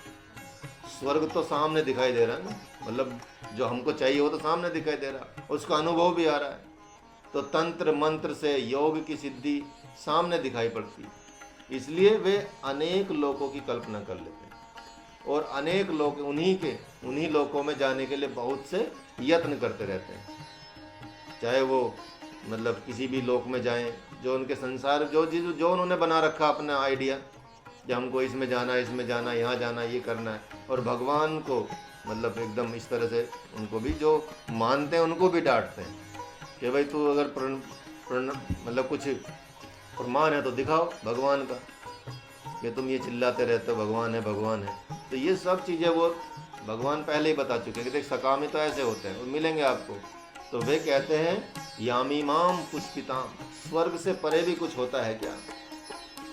स्वर्ग तो सामने दिखाई दे रहा है ना, मतलब जो हमको चाहिए वो तो सामने दिखाई दे रहा, उसका अनुभव भी आ रहा है। तो तंत्र मंत्र से योग की सिद्धि सामने दिखाई पड़ती है। इसलिए वे अनेक लोकों की कल्पना कर लेते हैं, और अनेक लोग उन्हीं लोकों में जाने के लिए बहुत से यत्न करते रहते हैं। चाहे वो मतलब किसी भी लोक में जाएं, जो उनके संसार जो उन्होंने बना रखा अपना आइडिया, कि हमको इसमें जाना, यहाँ जाना, ये करना है। और भगवान को मतलब एकदम इस तरह से उनको भी जो मानते हैं उनको भी डांटते हैं कि भाई तू अगर मतलब कुछ प्रमाण है तो दिखाओ भगवान का, कि तुम ये चिल्लाते रहते हो भगवान है भगवान है। तो ये सब चीज़ें वो भगवान पहले ही बता चुके हैं कि देख सकामी तो ऐसे होते हैं, वो मिलेंगे आपको। तो वे कहते हैं यामीमाम पुष्पिताम, स्वर्ग से परे भी कुछ होता है क्या?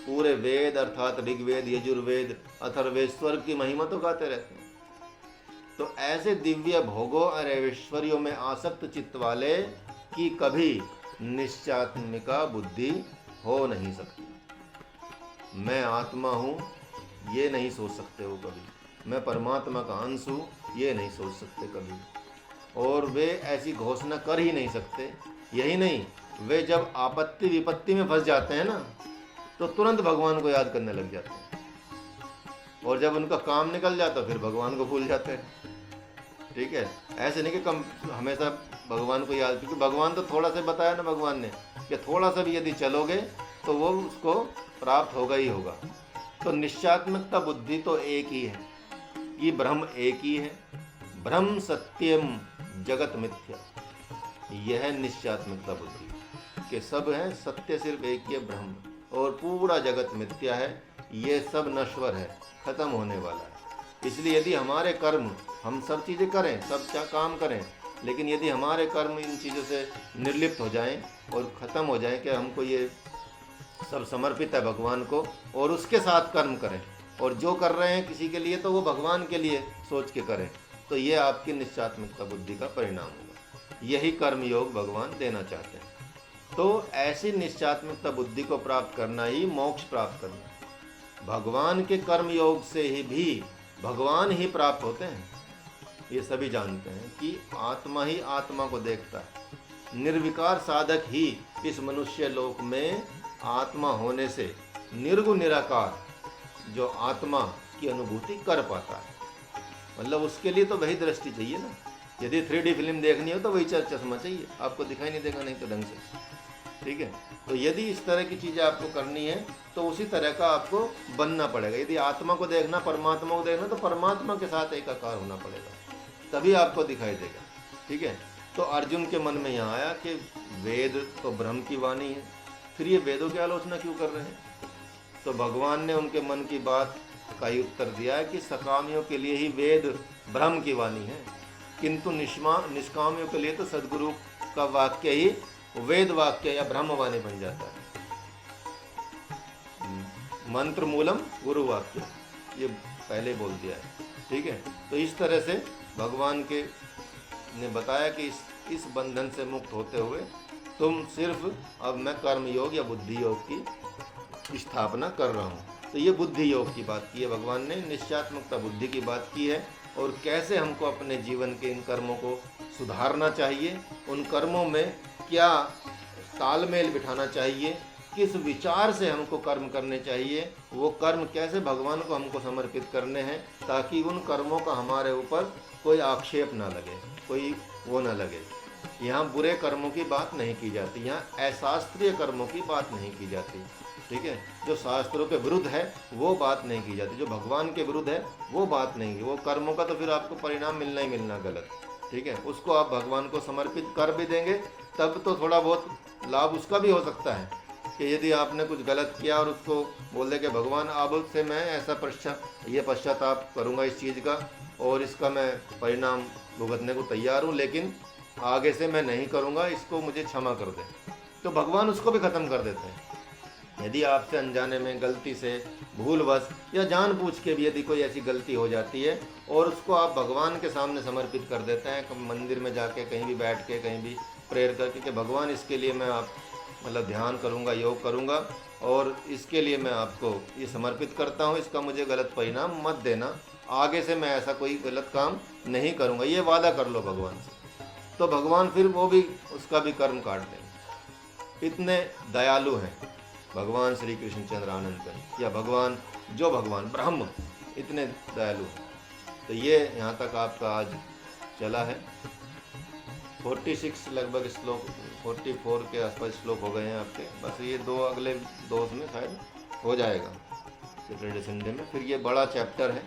पूरे वेद अर्थात ऋग्वेद यजुर्वेद अथर्ववेद स्वर्ग की महिमा तो गाते रहते हैं। तो ऐसे दिव्य भोगों और ऐश्वर्यों में आसक्त चित्त वाले की कभी निश्चयात्मिका बुद्धि हो नहीं सकती। मैं आत्मा हूँ ये नहीं सोच सकते वो कभी, मैं परमात्मा का अंश हूँ ये नहीं सोच सकते कभी, और वे ऐसी घोषणा कर ही नहीं सकते। यही नहीं, वे जब आपत्ति विपत्ति में फंस जाते हैं ना, तो तुरंत भगवान को याद करने लग जाते हैं, और जब उनका काम निकल जाता फिर भगवान को भूल जाते हैं। ठीक है, ऐसे नहीं कि कम हमेशा भगवान को याद, क्योंकि भगवान तो थोड़ा सा बताया ना भगवान ने कि थोड़ा सा भी यदि चलोगे तो वो उसको प्राप्त होगा ही होगा। तो निश्चयात्मकता बुद्धि तो एक ही है, कि ब्रह्म एक ही है, ब्रह्म सत्यम जगत मिथ्या, यह निश्चयात्मकता बुद्धि कि सब है, सत्य सिर्फ एक ही है ब्रह्म, और पूरा जगत मिथ्या है, ये सब नश्वर है, खत्म होने वाला है। इसलिए यदि हमारे कर्म, हम सब चीज़ें करें, सब क्या काम करें, लेकिन यदि हमारे कर्म इन चीज़ों से निर्लिप्त हो जाएं और ख़त्म हो जाएं कि हमको ये सब समर्पित है भगवान को, और उसके साथ कर्म करें, और जो कर रहे हैं किसी के लिए तो वो भगवान के लिए सोच के करें, तो ये आपकी निश्चयात्मकता बुद्धि का परिणाम होगा। यही कर्म योग भगवान देना चाहते हैं। तो ऐसी निश्चयात्मकता बुद्धि को प्राप्त करना ही मोक्ष प्राप्त करना। भगवान के कर्म योग से भी भगवान ही प्राप्त होते हैं। ये सभी जानते हैं कि आत्मा ही आत्मा को देखता है। निर्विकार साधक ही इस मनुष्य लोक में आत्मा होने से निर्गुण निराकार जो आत्मा की अनुभूति कर पाता है। मतलब उसके लिए तो वही दृष्टि चाहिए ना। यदि 3D फिल्म देखनी हो तो वही चश्मा चाहिए, आपको दिखाई नहीं देगा नहीं तो ढंग से। ठीक है, तो यदि इस तरह की चीज़ें आपको करनी है तो उसी तरह का आपको बनना पड़ेगा। यदि आत्मा को देखना, परमात्मा को देखना, तो परमात्मा के साथ एकाकार होना पड़ेगा, तभी आपको दिखाई देगा। ठीक है, तो अर्जुन के मन में यहाँ आया कि वेद तो ब्रह्म की वाणी है, फिर ये वेदों की आलोचना क्यों कर रहे हैं। तो भगवान ने उनके मन की बात का ही उत्तर दिया है कि सकामियों के लिए ही वेद ब्रह्म की वाणी है, किंतु निष्कामियों के लिए तो सदगुरु का वाक्य ही वेद वाक्य या ब्रह्मवाणी बन जाता है। मंत्र मूलम गुरु वाक्य, ये पहले बोल दिया है। ठीक है, तो इस तरह से भगवान के ने बताया कि इस बंधन से मुक्त होते हुए तुम सिर्फ अब मैं कर्म योग या बुद्धि योग की स्थापना कर रहा हूँ। तो ये बुद्धि योग की बात की है भगवान ने, निश्चयात्मकता बुद्धि की बात की है, और कैसे हमको अपने जीवन के इन कर्मों को सुधारना चाहिए, उन कर्मों में क्या तालमेल बिठाना चाहिए, किस विचार से हमको कर्म करने चाहिए, वो कर्म कैसे भगवान को हमको समर्पित करने हैं, ताकि उन कर्मों का हमारे ऊपर कोई आक्षेप ना लगे, कोई वो ना लगे। यहाँ बुरे कर्मों की बात नहीं की जाती, यहाँ अशास्त्रीय कर्मों की बात नहीं की जाती। ठीक है, जो शास्त्रों के विरुद्ध है वो बात नहीं की जाती, जो भगवान के विरुद्ध है वो बात नहीं की। वो कर्मों का तो फिर आपको परिणाम मिलना ही मिलना गलत। ठीक है, उसको आप भगवान को समर्पित कर भी देंगे तब तो थोड़ा बहुत लाभ उसका भी हो सकता है कि यदि आपने कुछ गलत किया और उसको बोल दे कि भगवान अब से मैं ऐसा पश्चाताप करूँगा इस चीज़ का, और इसका मैं परिणाम भुगतने को तैयार हूँ, लेकिन आगे से मैं नहीं करूँगा, इसको मुझे क्षमा कर दे, तो भगवान उसको भी ख़त्म कर देते हैं। यदि आपसे अनजाने में, गलती से, भूलवश या जानबूझ के भी यदि कोई ऐसी गलती हो जाती है और उसको आप भगवान के सामने समर्पित कर देते हैं, मंदिर में जाके कहीं भी बैठ के कहीं भी प्रेयर करके कि भगवान इसके लिए मैं आप मतलब ध्यान करूंगा, योग करूंगा, और इसके लिए मैं आपको ये समर्पित करता हूं, इसका मुझे गलत परिणाम मत देना, आगे से मैं ऐसा कोई गलत काम नहीं करूंगा, ये वादा कर लो भगवान से, तो भगवान फिर वो भी उसका भी कर्म काट देंगे। इतने दयालु हैं भगवान श्री कृष्ण चंद्र आनंद, या भगवान ब्रह्म इतने दयालु हैं। तो ये यहाँ तक आपका आज चला है। 46 लगभग श्लोक, 44 के आसपास श्लोक हो गए हैं आपके। बस ये अगले दो में शायद हो जाएगा सैटरडे संडे में। फिर ये बड़ा चैप्टर है,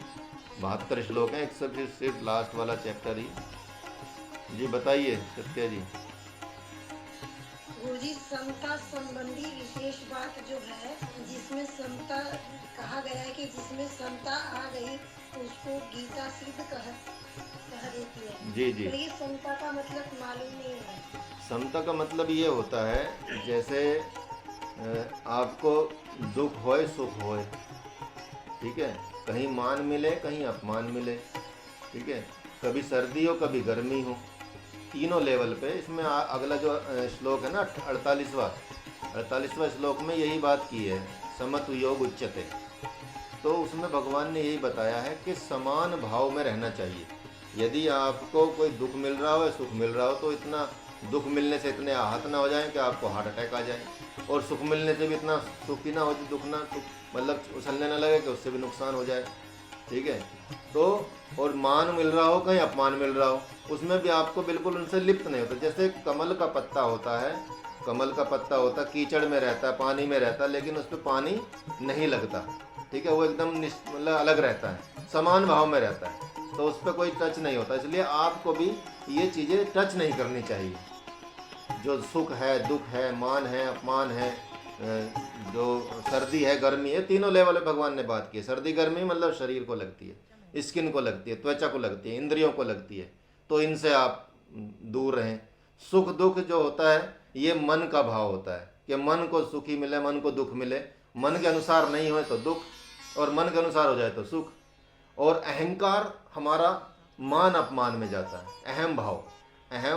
72 श्लोक हैं, एक सब सिर्फ लास्ट वाला चैप्टर ही। जी बताइए सत्या जी। गुरुजी, समता संबंधी विशेष बात जो है, जिसमें समता कहा गया है कि जिसमें समता आ गई तो उसको गीता सिद्ध कह देती है। जी जी, तो ये समता का मतलब मालूम नहीं है। समता का मतलब ये होता है जैसे आपको दुख होए सुख होए, ठीक है, कहीं मान मिले कहीं अपमान मिले, ठीक है, कभी सर्दी हो कभी गर्मी हो, तीनों लेवल पे। इसमें अगला जो श्लोक है ना 48वां श्लोक में यही बात की है, समत्व योग उच्यते। तो उसमें भगवान ने यही बताया है कि समान भाव में रहना चाहिए। यदि आपको कोई दुख मिल रहा हो, सुख मिल रहा हो, तो इतना दुख मिलने से इतने आहत ना हो जाए कि आपको हार्ट अटैक आ जाए, और सुख मिलने से भी इतना सुखी ना हो, दुख ना मतलब उछलने ना लगे कि उससे भी नुकसान हो जाए, ठीक है। तो और मान मिल रहा हो कहीं अपमान मिल रहा हो, उसमें भी आपको बिल्कुल उनसे लिप्त नहीं होता। जैसे कमल का पत्ता होता है, कीचड़ में रहता है, पानी में रहता है, लेकिन उस पर पानी नहीं लगता, ठीक है, वो एकदम मतलब अलग रहता है, समान भाव में रहता है, तो उस पर कोई टच नहीं होता। इसलिए आपको भी ये चीज़ें टच नहीं करनी चाहिए। जो सुख है, दुख है, मान है, अपमान है, जो सर्दी है, गर्मी है, तीनों लेवल पे भगवान ने बात की है। सर्दी गर्मी मतलब शरीर को लगती है, स्किन को लगती है, त्वचा को लगती है, इंद्रियों को लगती है, तो इनसे आप दूर रहें। सुख दुख जो होता है ये मन का भाव होता है कि मन को सुखी मिले, मन को दुख मिले, मन के अनुसार नहीं हो तो दुख, और मन के अनुसार हो जाए तो सुख। और अहंकार हमारा मान अपमान में जाता है। अहम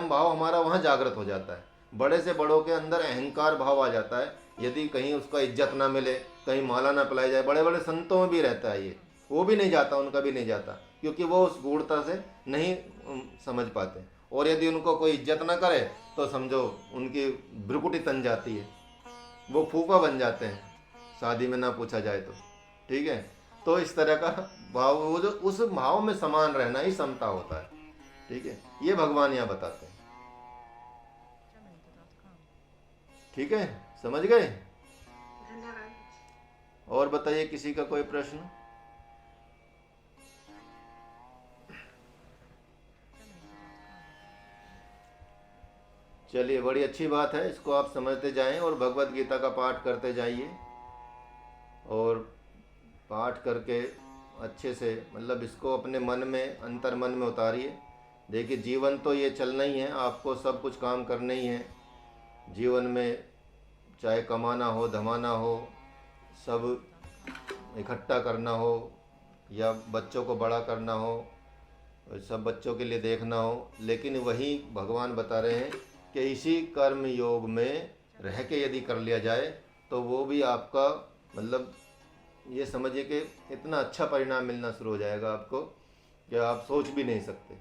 भाव हमारा वहाँ जागृत हो जाता है। बड़े से बड़ों के अंदर अहंकार भाव आ जाता है। यदि कहीं उसका इज्जत ना मिले, कहीं माला ना पिलाई जाए, बड़े बड़े संतों में भी रहता है ये, वो भी नहीं जाता, उनका भी नहीं जाता, क्योंकि वो उस गूढ़ता से नहीं समझ पाते। और यदि उनको कोई इज्जत ना करे तो समझो उनकी भ्रुकुटी तन जाती है, वो फूफा बन जाते हैं, शादी में ना पूछा जाए तो। ठीक है, तो इस तरह का भाव, वो जो उस भाव में समान रहना ही समता होता है। ठीक है, ये भगवान यहाँ बताते हैं। ठीक है, समझ गए? धन्यवाद। और बताइए, किसी का कोई प्रश्न? चलिए, बड़ी अच्छी बात है, इसको आप समझते जाएं और भगवत गीता का पाठ करते जाइए। और पाठ करके अच्छे से, मतलब इसको अपने मन में, अंतर मन में उतारिए। देखिए, जीवन तो ये चलना ही है, आपको सब कुछ काम करने ही है जीवन में, चाहे कमाना हो, धमाना हो, सब इकट्ठा करना हो, या बच्चों को बड़ा करना हो, सब बच्चों के लिए देखना हो। लेकिन वही भगवान बता रहे हैं कि इसी कर्म योग में रह के यदि कर लिया जाए तो वो भी आपका, मतलब ये समझिए कि इतना अच्छा परिणाम मिलना शुरू हो जाएगा आपको कि आप सोच भी नहीं सकते।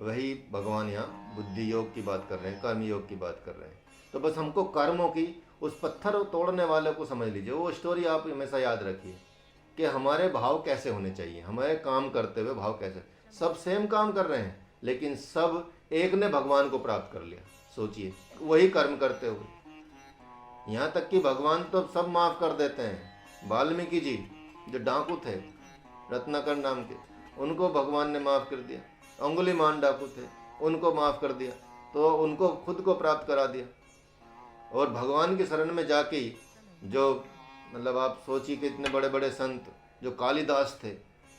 वही भगवान यहाँ बुद्धि योग की बात कर रहे हैं, कर्म योग की बात कर रहे हैं। तो बस हमको कर्मों की, उस पत्थर तोड़ने वाले को समझ लीजिए, वो स्टोरी आप हमेशा याद रखिए कि हमारे भाव कैसे होने चाहिए, हमारे काम करते हुए भाव कैसे। सब सेम काम कर रहे हैं, लेकिन सब एक ने भगवान को प्राप्त कर लिया। सोचिए, वही कर्म करते हुए, यहाँ तक कि भगवान तो सब माफ कर देते हैं। वाल्मीकि जी जो डाकू थे, रत्नाकर नाम के, उनको भगवान ने माफ कर दिया। अंगुलीमान डाकू थे, उनको माफ कर दिया, तो उनको खुद को प्राप्त करा दिया। और भगवान की शरण में जाके जो, मतलब आप सोचिए कि इतने बड़े बड़े संत जो कालिदास थे,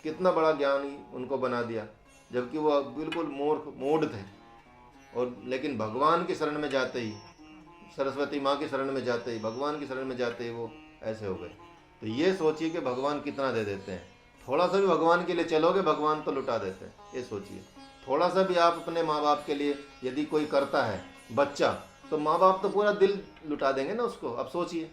कितना बड़ा ज्ञानी उनको बना दिया, जबकि वो बिल्कुल मूढ़ थे। और लेकिन भगवान की शरण में जाते ही, सरस्वती माँ की शरण में जाते ही, भगवान की शरण में जाते ही वो ऐसे हो गए। तो ये सोचिए कि भगवान कितना दे देते हैं। थोड़ा सा भी भगवान के लिए चलोगे, भगवान तो लुटा देते हैं। ये सोचिए, थोड़ा सा भी आप अपने माँ बाप के लिए यदि कोई करता है बच्चा, तो माँ बाप तो पूरा दिल लुटा देंगे ना उसको। अब सोचिए,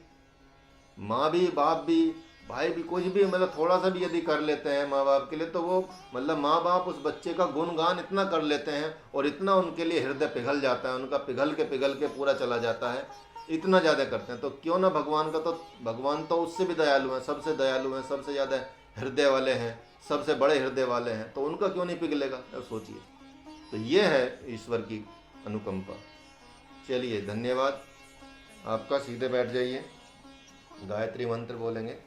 माँ भी, बाप भी, भाई भी, कुछ भी, मतलब थोड़ा सा भी यदि कर लेते हैं माँ बाप के लिए, तो वो, मतलब माँ बाप उस बच्चे का गुणगान इतना कर लेते हैं और इतना उनके लिए हृदय पिघल जाता है, उनका पिघल के पूरा चला जाता है, इतना ज़्यादा करते हैं। तो क्यों ना भगवान का, तो भगवान तो उससे भी दयालु हैं, सबसे दयालु हैं, सबसे ज़्यादा हृदय वाले हैं, सबसे बड़े हृदय वाले हैं, तो उनका क्यों नहीं पिघलेगा? अब सोचिए। तो ये है ईश्वर की अनुकंपा। चलिए, धन्यवाद आपका। सीधे बैठ जाइए, गायत्री मंत्र बोलेंगे।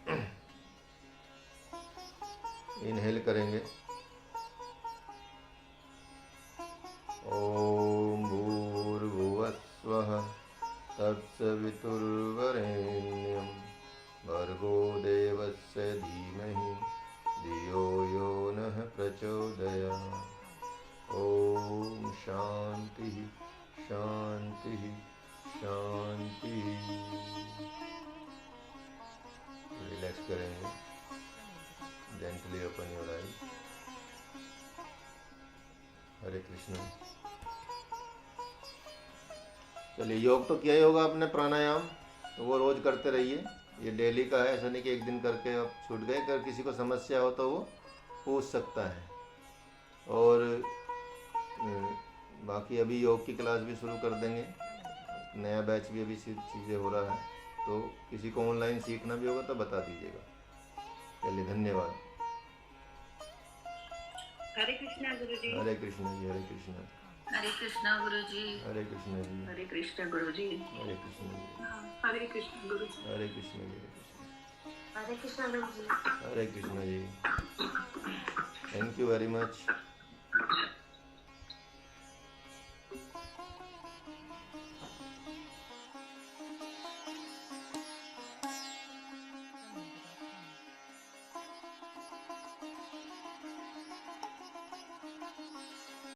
इनहेल करेंगे। ओम भूर्भुवस्वः तत्सवितुर्वरेण्यं भर्गो देवस्य धीमहि धियो यो नः प्रचोदयात्। ओम शांति शांति शांति। रिलैक्स करेंगे, जेंटली ओपन योर आईज। हरे कृष्ण। चलिए, योग तो किया ही होगा आपने, प्राणायाम तो वो रोज करते रहिए। ये डेली का है, ऐसा नहीं कि एक दिन करके आप छूट गए। अगर किसी को समस्या हो तो वो पूछ सकता है। और बाकी अभी योग की क्लास भी शुरू कर देंगे, नया बैच भी अभी चीज़ें हो रहा है, तो किसी को ऑनलाइन सीखना भी होगा तो बता दीजिएगा। चलिए, धन्यवाद। हरे कृष्णा गुरुजी। हरे कृष्ण जी, हरे कृष्ण। हरे कृष्णा गुरुजी। हरे कृष्ण जी, हरे कृष्णा गुरुजी। हरे कृष्ण जी, हरे कृष्णा गुरुजी। हरे कृष्ण जी, Hare Krishna guru ji. Hare Krishna ji. Thank you very much.